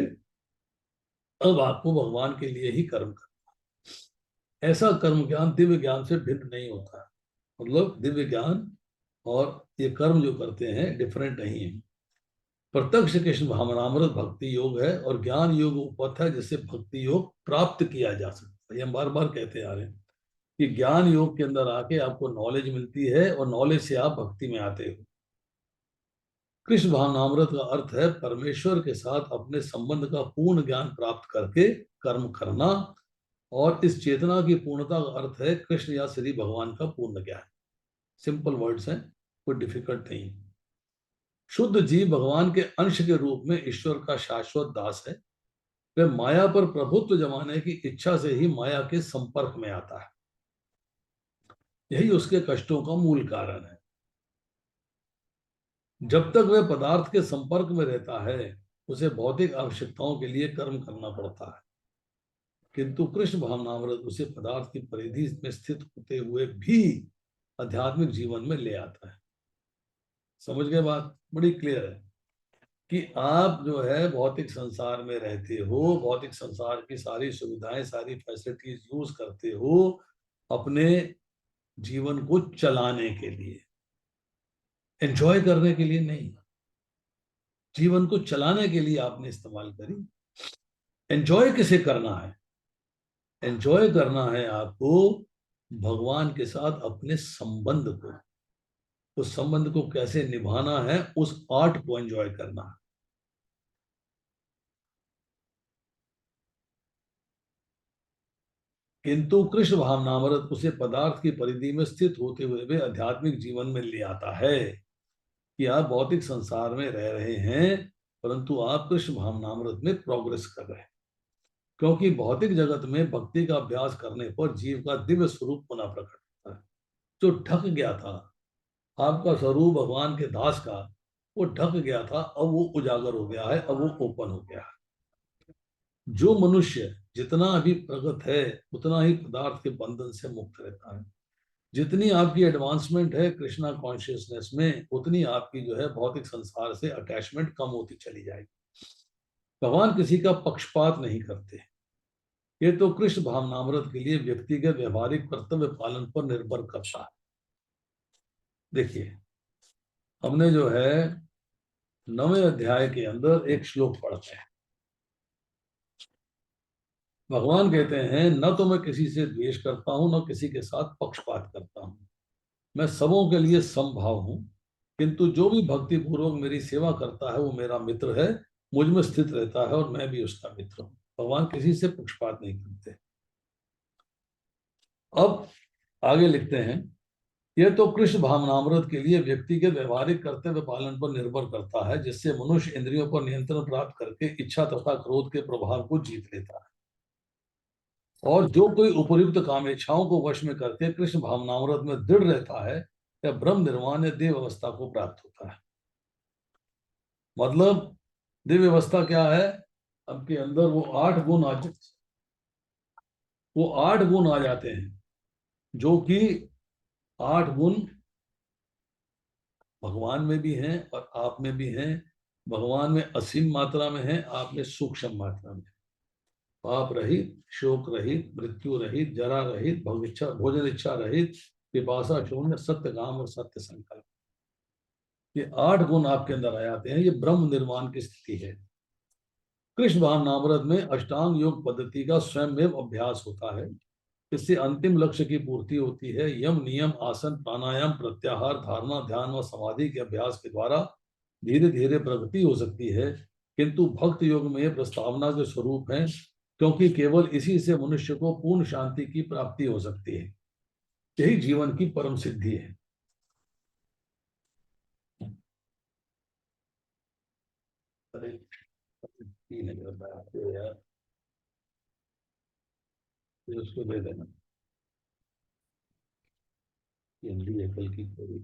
अब आपको भगवान के लिए ही कर्म करना। ऐसा कर्म ज्ञान दिव्य ज्ञान से भिन्न नहीं होता है। मतलब दिव्य ज्ञान और ये कर्म जो करते हैं डिफरेंट नहीं है। प्रत्यक्ष कृष्ण भावनामृत भक्ति योग है और ज्ञान योग उपपथ है जिससे भक्ति योग प्राप्त किया जा सकता है। ये हम बार बार कहते आ रहे हैं कि ज्ञान योग के अंदर आके आपको नॉलेज मिलती है और नॉलेज से आप भक्ति में आते हो। कृष्ण भावनामृत का अर्थ है परमेश्वर के साथ अपने संबंध का पूर्ण ज्ञान प्राप्त करके कर्म करना, और इस चेतना की पूर्णता का अर्थ है कृष्ण या श्री भगवान का पूर्ण ज्ञान। सिंपल वर्ड्स हैं, कोई डिफिकल्ट नहीं। शुद्ध जीव भगवान के अंश के रूप में ईश्वर का शाश्वत दास है। वह माया पर प्रभुत्व जमाने की इच्छा से ही माया के संपर्क में आता है। यही उसके कष्टों का मूल कारण है। जब तक वह पदार्थ के संपर्क में रहता है उसे भौतिक आवश्यकताओं के लिए कर्म करना पड़ता है, किंतु कृष्ण भावनामृत उसे पदार्थ की परिधि में स्थित होते हुए भी आध्यात्मिक जीवन में ले आता है। समझ गए बात? बड़ी क्लियर है कि आप जो है भौतिक संसार में रहते हो, भौतिक संसार की सारी सुविधाएं, सारी फैसिलिटीज यूज करते हो अपने जीवन को चलाने के लिए, एंजॉय करने के लिए नहीं। जीवन को चलाने के लिए आपने इस्तेमाल करी। एंजॉय किसे करना है? एंजॉय करना है आपको भगवान के साथ अपने संबंध को। उस संबंध को कैसे निभाना है, उस आर्ट को एंजॉय करना है। किंतु कृष्ण भावनामृत उसे पदार्थ की परिधि में स्थित होते हुए भी आध्यात्मिक जीवन में ले आता है कि आप भौतिक संसार में रह रहे हैं परंतु आप कृष्ण भावनामृत में प्रोग्रेस कर रहे हैं। क्योंकि भौतिक जगत में भक्ति का अभ्यास करने पर जीव का दिव्य स्वरूप पुनः प्रकट होता है। जो ढक गया था, आपका स्वरूप भगवान के दास का, वो ढक गया था, अब वो उजागर हो गया है, अब वो ओपन हो गया है। जो मनुष्य जितना अभी प्रगत है उतना ही पदार्थ के बंधन से मुक्त रहता है। जितनी आपकी एडवांसमेंट है कृष्णा कॉन्शियसनेस में, उतनी आपकी जो है भौतिक संसार से अटैचमेंट कम होती चली जाएगी। भगवान किसी का पक्षपात नहीं करते। ये तो कृष्ण भावनामृत के लिए व्यक्तिगत व्यवहारिक कर्तव्य पालन पर निर्भर करता है। देखिए, हमने जो है 9वें अध्याय के अंदर एक श्लोक पढ़ते हैं। भगवान कहते हैं, न तो मैं किसी से द्वेष करता हूं, न किसी के साथ पक्षपात करता हूं। मैं सबों के लिए समभाव हूं, किंतु जो भी भक्ति पूर्वक मेरी सेवा करता है वो मेरा मित्र है, मुझ में स्थित रहता है और मैं भी उसका मित्र हूं। भगवान किसी से पक्षपात नहीं करते। अब आगे लिखते हैं, यह तो कृष्ण भावनामृत के लिए व्यक्तिगत व्यवहारिक कर्तव्य पालन पर निर्भर करता है, जिससे मनुष्य इंद्रियों पर नियंत्रण प्राप्त करके इच्छा तथा क्रोध के प्रभाव को जीत लेता है। और जो कोई उपयुक्त कामेच्छाओं को वश में करके कृष्ण भावनामृत में दृढ़ रहता है, या ब्रह्म निर्वाण या देव अवस्था को प्राप्त होता है। मतलब दिव्य अवस्था क्या है? आपके अंदर वो 8 गुण आ जाते, वो 8 गुण आ जाते हैं, जो कि 8 गुण भगवान में भी हैं और आप में भी हैं। भगवान में असीम मात्रा में है, आप में सूक्ष्म मात्रा में। पाप रहित, शोक रहित, मृत्यु रहित, जरा रहित, भोजन इच्छा रहित, पिपासा शून्य, सत्य काम और सत्य संकल्प। ये 8 गुण आपके अंदर आ जाते हैं। ये ब्रह्म निर्वाण की स्थिति है। कृष्ण भावनामृत में अष्टांग योग पद्धति का स्वयं अभ्यास होता है। इससे अंतिम लक्ष्य की पूर्ति होती है। यम, नियम, आसन, प्राणायाम, प्रत्याहार, धारणा, ध्यान व समाधि के अभ्यास के द्वारा धीरे धीरे प्रगति हो सकती है, किंतु भक्त योग में प्रस्तावना के स्वरूप है, क्योंकि केवल इसी से मनुष्य को पूर्ण शांति की प्राप्ति हो सकती है। यही जीवन की परम सिद्धि है। अरे नहीं कर पाया यार, उसको दे देना। हिंदी है कल की कोई।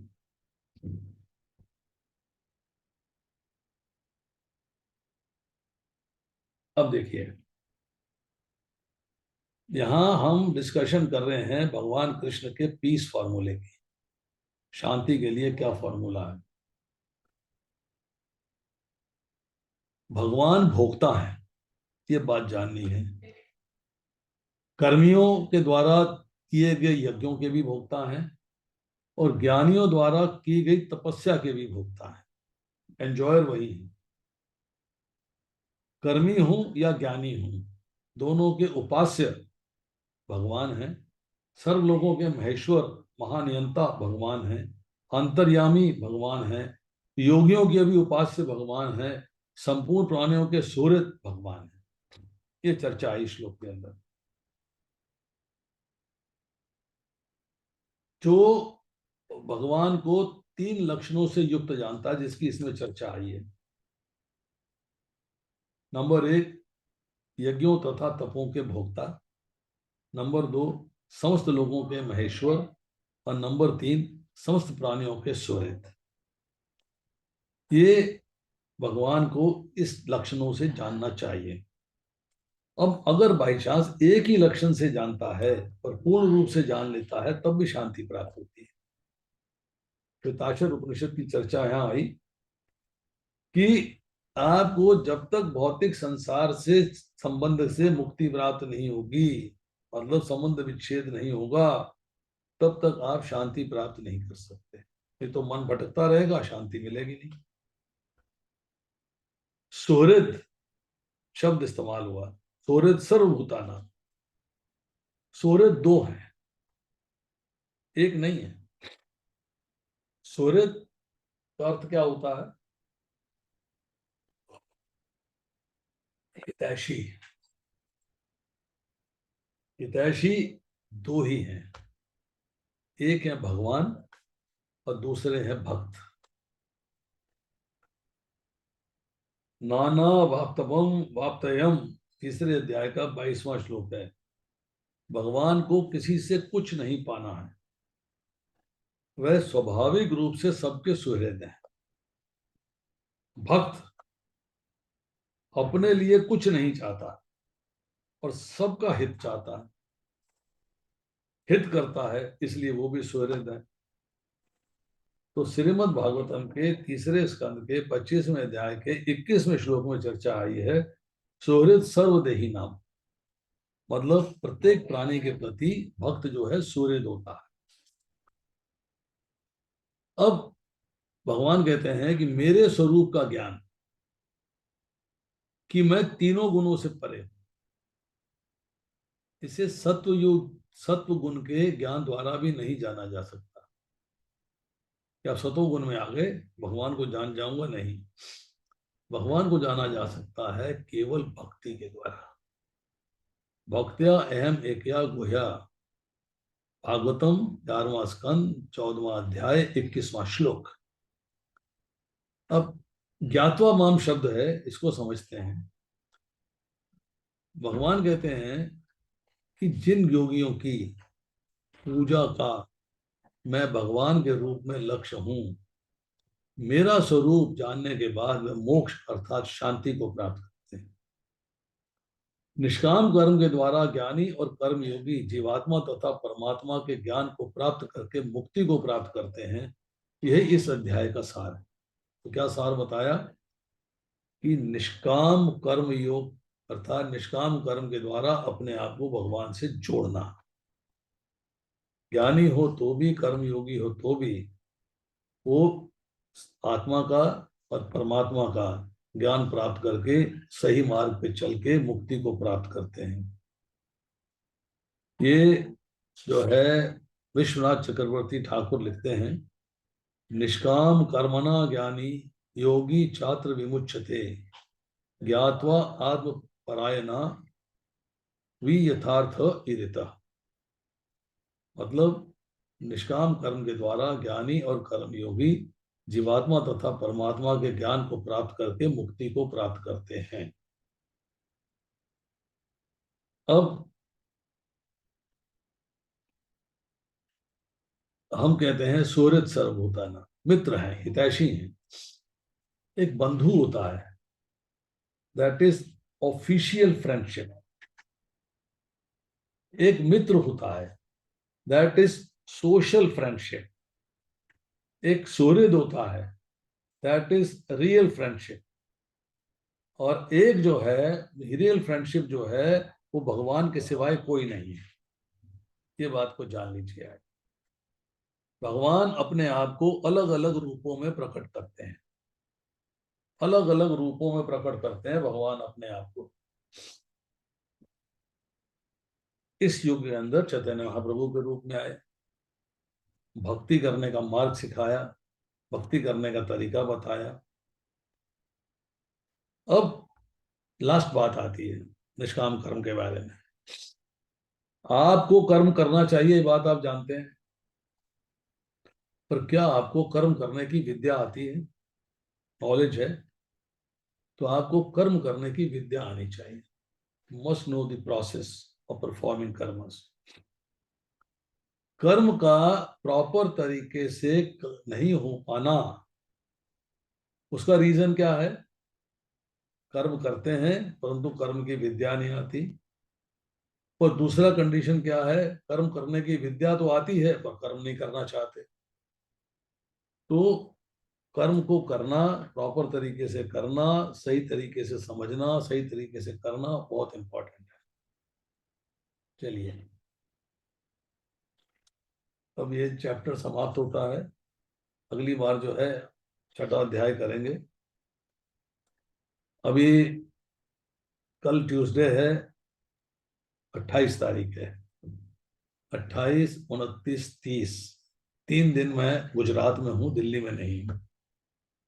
अब देखिए, यहां हम डिस्कशन कर रहे हैं भगवान कृष्ण के पीस फॉर्मूले की। शांति के लिए क्या फॉर्मूला है? भगवान भोक्ता है, ये बात जाननी है। कर्मियों के द्वारा किए गए यज्ञों के भी भोक्ता हैं, और ज्ञानियों द्वारा की गई तपस्या के भी भोक्ता है। एंजॉयर वही है। कर्मी हूं या ज्ञानी हूं, दोनों के उपास्य भगवान है। सर्व लोगों के महेश्वर महानियंता भगवान है। अंतर्यामी भगवान है। योगियों के भी उपास्य भगवान है। संपूर्ण प्राणियों के सूर्य भगवान है। ये चर्चा आई श्लोक के अंदर। जो भगवान को 3 लक्षणों से युक्त जानता है, जिसकी इसमें चर्चा आई है। नंबर 1, यज्ञों तथा तपों के भोक्ता। नंबर 2, समस्त लोगों के महेश्वर। और नंबर 3, समस्त प्राणियों के सूर्य। ये भगवान को इस लक्षणों से जानना चाहिए। अब अगर बाई चांस एक ही लक्षण से जानता है और पूर्ण रूप से जान लेता है, तब भी शांति प्राप्त होती है। श्वेताक्षर उपनिषद की चर्चा यहां आई कि आपको जब तक भौतिक संसार से संबंध से मुक्ति प्राप्त नहीं होगी, मतलब संबंध विच्छेद नहीं होगा, तब तक आप शांति प्राप्त नहीं कर सकते। ये तो मन भटकता रहेगा, शांति मिलेगी नहीं। सुहृद शब्द इस्तेमाल हुआ। सुहृद सर्वभूताना। सुहृद 2 है, एक नहीं है। सुहृद का अर्थ क्या होता है? हितैषी। हितैषी 2 ही हैं, एक है भगवान और दूसरे हैं भक्त। नाना वाप्तवम वाप्तयम तीसरे अध्याय का 22वां श्लोक है। भगवान को किसी से कुछ नहीं पाना है, वह स्वाभाविक रूप से सबके सुहृद है। भक्त अपने लिए कुछ नहीं चाहता और सबका हित चाहता है, हित करता है, इसलिए वो भी सुहृद है। तो श्रीमद् भागवतम के तीसरे स्कंद के 25वें अध्याय के 21वें श्लोक में चर्चा आई है सुहृद सर्वदेही नाम, मतलब प्रत्येक प्राणी के प्रति भक्त जो है सुहृद होता है। अब भगवान कहते हैं कि मेरे स्वरूप का ज्ञान, कि मैं तीनों गुणों से परे हूं, इसे सत्व गुण के ज्ञान द्वारा भी नहीं जाना जा सकता। क्या सतो गुण में आ गए भगवान को जान जाऊंगा? नहीं, भगवान को जाना जा सकता है केवल भक्ति के द्वारा। भक्त्या अहम एकया गुह्या, भागवतम 11वां स्कंद 14वां अध्याय 21वां श्लोक। अब ज्ञात्वा माम शब्द है, इसको समझते हैं। भगवान कहते हैं कि जिन योगियों की पूजा का मैं भगवान के रूप में लक्ष्य हूं, मेरा स्वरूप जानने के बाद वे मोक्ष अर्थात शांति को प्राप्त करते हैं। निष्काम कर्म के द्वारा ज्ञानी और कर्मयोगी जीवात्मा तथा परमात्मा के ज्ञान को प्राप्त करके मुक्ति को प्राप्त करते हैं। यही इस अध्याय का सार है। तो क्या सार बताया कि निष्काम कर्म योग अर्थात निष्काम कर्म के द्वारा अपने आप को भगवान से जोड़ना। ज्ञानी हो तो भी, कर्मयोगी हो तो भी, वो आत्मा का और परमात्मा का ज्ञान प्राप्त करके सही मार्ग पे चल के मुक्ति को प्राप्त करते हैं। ये जो है विश्वनाथ चक्रवर्ती ठाकुर लिखते हैं, निष्काम कर्मणा ज्ञानी योगी छात्र विमुच्यते, ज्ञात्वा आत्म परायणा वियथार्थ इरिता। मतलब निष्काम कर्म के द्वारा ज्ञानी और कर्मयोगी जीवात्मा तथा परमात्मा के ज्ञान को प्राप्त करके मुक्ति को प्राप्त करते हैं। अब हम कहते हैं सुहृद सर्वभूतानां, मित्र हैं, हितैषी हैं। एक बंधु होता है, दैट इज ऑफिशियल फ्रेंडशिप। एक मित्र होता है, दैट इज सोशल फ्रेंडशिप। एक सुहृद होता है, दैट इज रियल फ्रेंडशिप। और एक जो है रियल फ्रेंडशिप जो है वो भगवान के सिवाय कोई नहीं है। ये बात को जान लीजिए। भगवान अपने आप को अलग अलग रूपों में प्रकट करते हैं, अलग अलग रूपों में प्रकट करते हैं भगवान अपने आप को। इस युग के अंदर चैतन्य महाप्रभु के रूप में आए, भक्ति करने का मार्ग सिखाया, भक्ति करने का तरीका बताया। अब लास्ट बात आती है निष्काम कर्म के बारे में। आपको कर्म करना चाहिए, ये बात आप जानते हैं, पर क्या आपको कर्म करने की विद्या आती है? नॉलेज है तो आपको कर्म करने की विद्या आनी चाहिए। Must know the process of performing karmas. कर्म का प्रॉपर तरीके से नहीं हो पाना, उसका रीजन क्या है? कर्म करते हैं परंतु कर्म की विद्या नहीं आती। और दूसरा कंडीशन क्या है? कर्म करने की विद्या तो आती है पर कर्म नहीं करना चाहते। तो कर्म को करना, प्रॉपर तरीके से करना, सही तरीके से समझना, सही तरीके से करना बहुत इंपॉर्टेंट है। चलिए, अब ये चैप्टर समाप्त होता है। अगली बार जो है 6वां अध्याय करेंगे। अभी कल ट्यूसडे है, 28 तारीख है। 28, 29, 30 3 दिन मैं गुजरात में हूँ, दिल्ली में नहीं हूँ,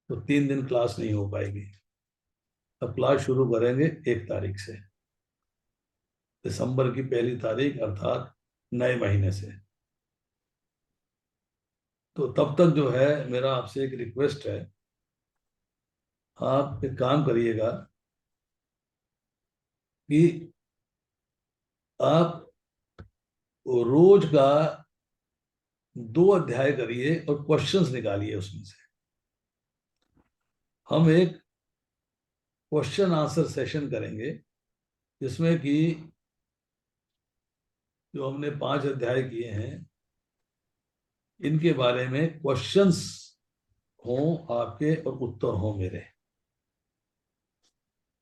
तो 3 दिन क्लास नहीं हो पाएगी। अब क्लास शुरू करेंगे 1 तारीख से, दिसंबर की 1 तारीख अर्थात नए महीने से। तो तब तक जो है मेरा आपसे एक रिक्वेस्ट है, आप एक काम करिएगा, कि आप रोज का 2 अध्याय करिए और क्वेश्चंस निकालिए उसमें से। हम एक क्वेश्चन आंसर सेशन करेंगे जिसमें कि जो हमने 5 अध्याय किए हैं इनके बारे में क्वेश्चंस हों आपके और उत्तर हों मेरे।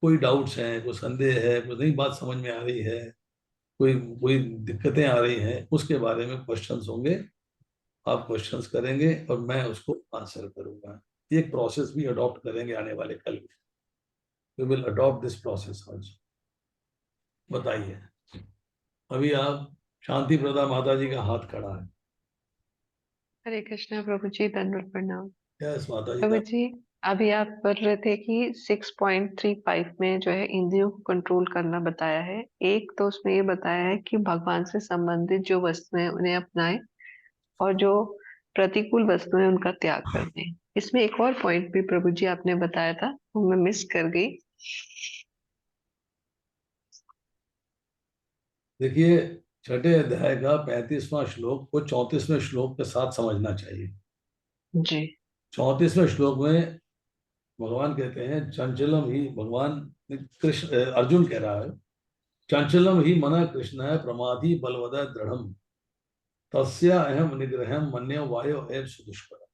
कोई डाउट्स हैं, कोई संदेह है, कोई नई बात समझ में आ रही है, कोई कोई दिक्कतें आ रही हैं, उसके बारे में क्वेश्चंस होंगे। आप क्वेश्चंस करेंगे और मैं उसको आंसर करूंगा। एक प्रोसेस भी अडॉप्ट करेंगे आने वाले कल में। We will adopt this process also. बताइए, अभी आप शांति प्रदा माता जी का हाथ खड़ा है। हरे कृष्णा प्रभु जी, दंडवत प्रणाम। यस माता जी प्रभु का। जी, अभी आप बोल रहे थे कि 6.35 में जो है इंद्रियों को कंट्रोल करना बताया है। एक तो उसमें ये बताया है कि भगवान से संबंधित जो वस्तुएं उन्हें अपनाएं और जो प्रतिकूल वस्तुएं उनका त्याग कर दें। इसमें एक और पॉइंट भी प्रभु जी आपने बताया था, वो मैं मिस कर गई। देखिए, 6 अध्याय का 35वां श्लोक को 34वें श्लोक के साथ समझना चाहिए। जी 34वें श्लोक में भगवान कहते हैं चंचलम ही, भगवान कृष्ण अर्जुन कह रहा है, चंचलम ही मना कृष्ण है प्रमादी बलवद दृढ़म तस्या अहम निग्रहम मन्यो वायो एव सुदुष्कर।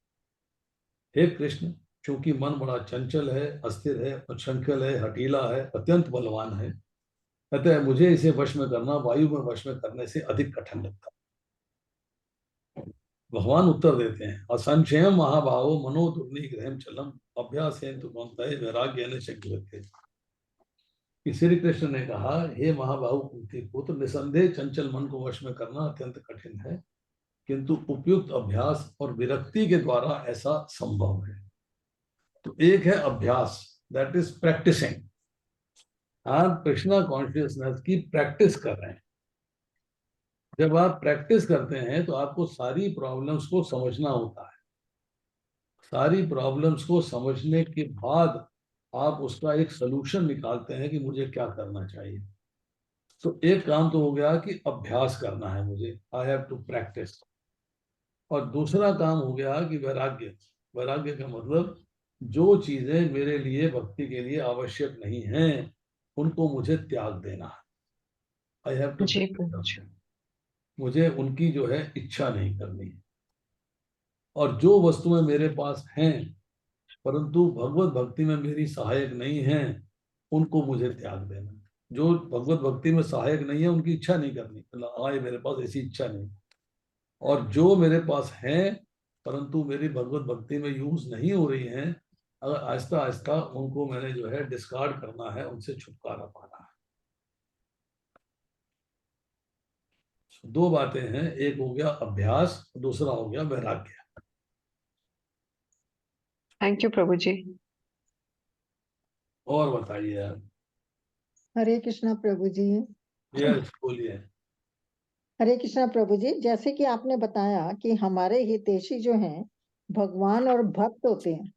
हे कृष्ण, चूंकि मन बड़ा चंचल है, अस्थिर है, उच्छृंखल है, हठीला है, अत्यंत बलवान है, अतः मुझे इसे वश में करना वायु में वश में करने से अधिक कठिन लगता है। भगवान उत्तर देते हैं, असंशयम महाभावो मनो दुर्निग्रहम चलम अभ्यासेन तु कौन्तेय वैराग्येन शक्यते। कि श्री कृष्ण ने कहा, हे महाबाहु कुंती पुत्र, निसंदेह चंचल मन को वश में करना अत्यंत कठिन है, किंतु उपयुक्त अभ्यास और विरक्ति के द्वारा ऐसा संभव है। तो एक है अभ्यास, दैट इज प्रैक्टिसिंग। आप कृष्णा कॉन्शियसनेस की प्रैक्टिस कर रहे हैं। जब आप प्रैक्टिस करते हैं तो आपको सारी प्रॉब्लम्स को समझना होता है। सारी प्रॉब्लम्स को समझने के बाद आप उसका एक सलूशन निकालते हैं कि मुझे क्या करना चाहिए। तो एक काम तो हो गया कि अभ्यास करना है मुझे, आई हैव टू प्रैक्टिस। और दूसरा काम हो गया कि वैराग्य। वैराग्य का मतलब जो चीजें मेरे लिए भक्ति के लिए आवश्यक नहीं हैं उनको मुझे त्याग देना है। आई हैव टू, जी प्रभु जी। मुझे उनकी जो है इच्छा नहीं करनी है। और जो वस्तुएं मेरे पास हैं परंतु भगवत भक्ति में मेरी सहायक नहीं है उनको मुझे त्याग देना। जो भगवत भक्ति में सहायक नहीं है उनकी इच्छा नहीं करनी, मतलब आए मेरे पास ऐसी इच्छा नहीं। और जो मेरे पास है परंतु मेरी भगवत भक्ति में यूज नहीं हो रही हैं, अगर आहिस्ता आहिस्ता उनको मैंने जो है डिस्कार्ड करना है, उनसे छुटकारा पाना है। दो बातें हैं, एक हो गया अभ्यास, दूसरा हो गया वैराग्य। थैंक यू प्रभु जी। और बताइए आप। हरे कृष्णा प्रभु जी। यस, बोलिए। हरे कृष्णा प्रभु जी, जैसे कि आपने बताया कि हमारे हितैषी जो हैं भगवान और भक्त होते हैं,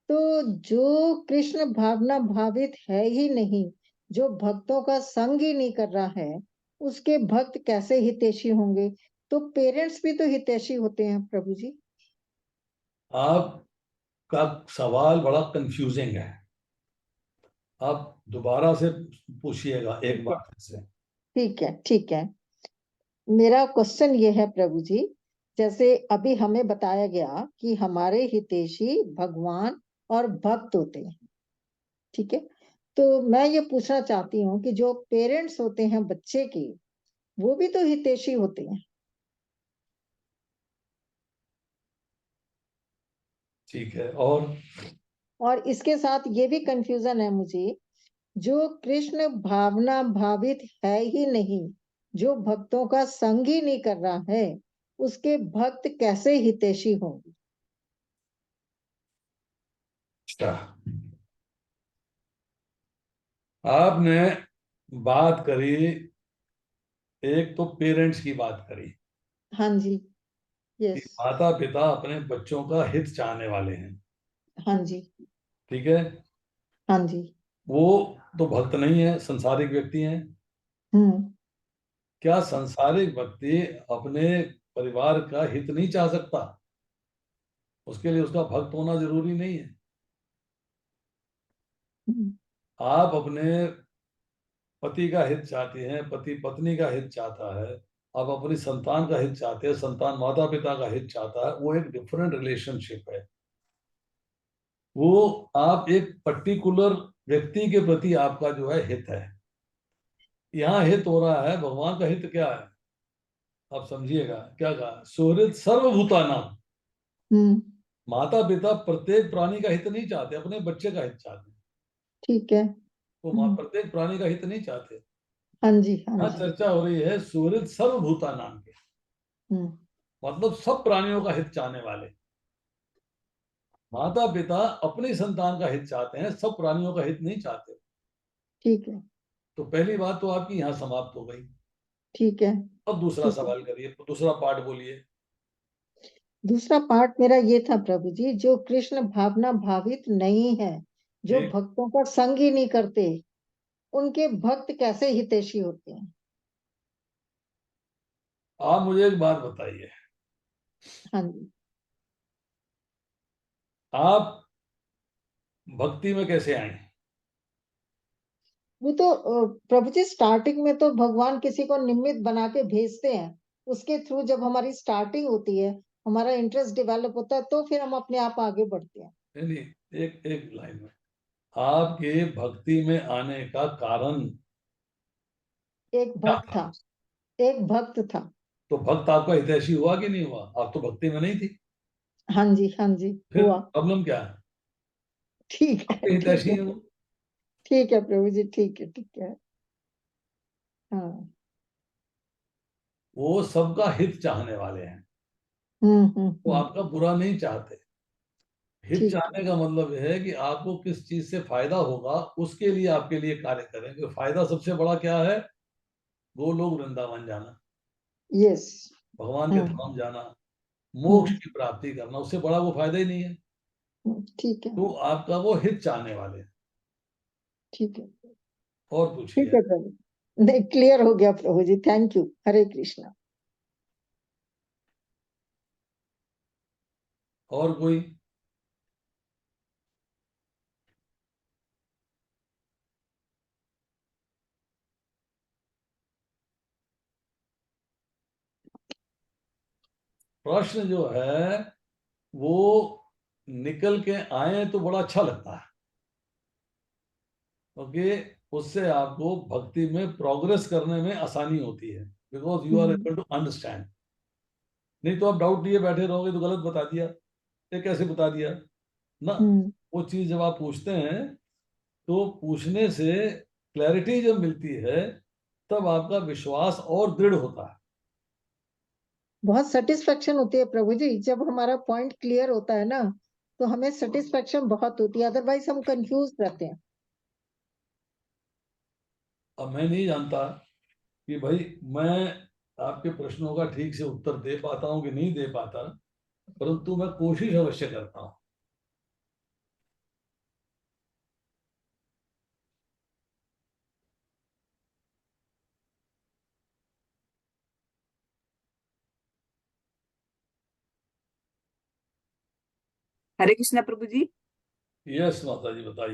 तो जो कृष्ण भावना भावित है ही नहीं, जो भक्तों का संग ही नहीं कर रहा है, उसके भक्त कैसे हितैषी होंगे? तो पेरेंट्स भी तो हितैषी होते हैं प्रभु जी। आपका सवाल बड़ा कंफ्यूजिंग है, आप दोबारा से पूछिएगा एक बार फिर से। ठीक है, ठीक है। मेरा क्वेश्चन ये है प्रभु जी, जैसे अभी हमें बताया गया कि हमारे हितैषी भगवान और भक्त होते हैं, ठीक है। तो मैं ये पूछना चाहती हूँ कि जो पेरेंट्स होते हैं बच्चे के, वो भी तो हितैषी होते हैं। ठीक है। और इसके साथ ये भी कंफ्यूजन है मुझे, जो कृष्ण भावना भावित है ही नहीं, जो भक्तों का संग ही नहीं कर रहा है, उसके भक्त कैसे हितैषी होंगे? अच्छा, आपने बात करी, एक तो पेरेंट्स की बात करी हाँ जी। कि यस। माता पिता अपने बच्चों का हित चाहने वाले हैं, हाँ जी। ठीक है। हाँ जी। वो तो भक्त नहीं है, संसारिक व्यक्ति हैं। हम्म क्या संसारिक व्यक्ति अपने परिवार का हित नहीं चाह सकता? उसके लिए उसका भक्त होना जरूरी नहीं है। हम्म आप अपने पति का हित चाहते हैं, पति पत्नी का हित चाहता है, आप अपनी संतान का हित चाहते हैं, संतान माता पिता का हित चाहता है, वो एक डिफरेंट रिलेशनशिप है। वो आप एक पर्टिकुलर व्यक्ति के प्रति आपका जो है हित है। यहाँ हित हो रहा है, भगवान का हित क्या है आप समझिएगा। क्या कहा? सुहृद सर्वभूतानाम। हम्म, माता पिता प्रत्येक प्राणी का हित नहीं चाहते, अपने बच्चे का हित चाहते हैं। ठीक है। वो हम्म, प्रत्येक प्राणी का हित नहीं चाहते। हाँ जी, हाँ यहाँ जी। चर्चा हो रही है सुहृद सर्वभूतानाम की, हम्म, मतलब सब प्राणियों का हित चाहने वाले। माता पिता अपनी संतान का हित चाहते हैं, सब प्राणियों का हित नहीं चाहते। ठीक है, तो पहली बात तो आपकी यहाँ समाप्त हो गई। ठीक है, अब दूसरा ठीक है। सवाल करिए, दूसरा पार्ट बोलिए। दूसरा पार्ट मेरा ये था प्रभु जी, जो कृष्ण भावना भावित नहीं है, जो ठीक। भक्तों का संग ही नहीं करते, उनके भक्त कैसे हितैषी होते हैं? आप मुझे एक बात बताइए, हाँ जी। आप भक्ति में कैसे आए? वो तो प्रभु जी स्टार्टिंग में तो भगवान किसी को निमित्त बना के भेजते हैं, उसके थ्रू जब हमारी स्टार्टिंग होती है, हमारा इंटरेस्ट डेवलप होता है, तो फिर हम अपने आप आगे बढ़ते हैं। नहीं नहीं, एक एक लाइन में, आपके भक्ति में आने का कारण एक क्या भक्त था? था, एक भक्त था। तो भक्त आपका हितैषी हुआ कि नहीं हुआ? आप तो भक्ति में नहीं थी, हाँ जी, हाँ जी। फिर हुआ। प्रॉब्लम क्या है? ठीक है, आपके ठीक हितैषी है। हैं वो। ठीक है प्रभु जी, ठीक है, ठीक है। हाँ। वो सबका हित चाहने वाले हैं, वो हम्म। आपका बुरा नहीं चाहते। हित ठीक है। चाहने का मतलब है कि आपको किस चीज से फायदा होगा उसके लिए आपके लिए कार्य करेंगे। फायदा सबसे बड़ा क्या है? गोलोक वृंदावन जाना, यस। भगवान के हम्म धाम जाना, मोक्ष हम्म की प्राप्ति करना, उससे बड़ा वो फायदा ही नहीं है। ठीक है, तो आपका वो हित चाहने वाले हैं। ठीक है, और ठीक पूछिए। है प्रभु। नहीं, क्लियर हो गया प्रभु जी, थैंक यू। हरे कृष्णा। और कोई? प्रश्न जो है वो निकल के आए तो बड़ा अच्छा लगता है, क्योंकि उससे आपको भक्ति में प्रोग्रेस करने में आसानी होती है, because you are hmm able to understand. नहीं तो आप डाउट लिए बैठे रहोगे तो गलत बता दिया, ये कैसे बता दिया ना। हम्म वो चीज जब आप पूछते हैं तो पूछने से क्लैरिटी जब मिलती है तब आपका विश्वास और दृढ़ होता है। बहुत सेटिस्फेक्शन होती है प्रभु जी, जब हमारा पॉइंट क्लियर होता है ना, तो हमें सेटिस्फेक्शन बहुत होती है, अदरवाइज हम कंफ्यूज रहते हैं। अब मैं नहीं जानता कि भाई मैं आपके प्रश्नों का ठीक से उत्तर दे पाता हूं कि नहीं दे पाता, परंतु मैं कोशिश अवश्य करता हूं। हरे कृष्णा प्रभु जी। यस माता जी, बताइए।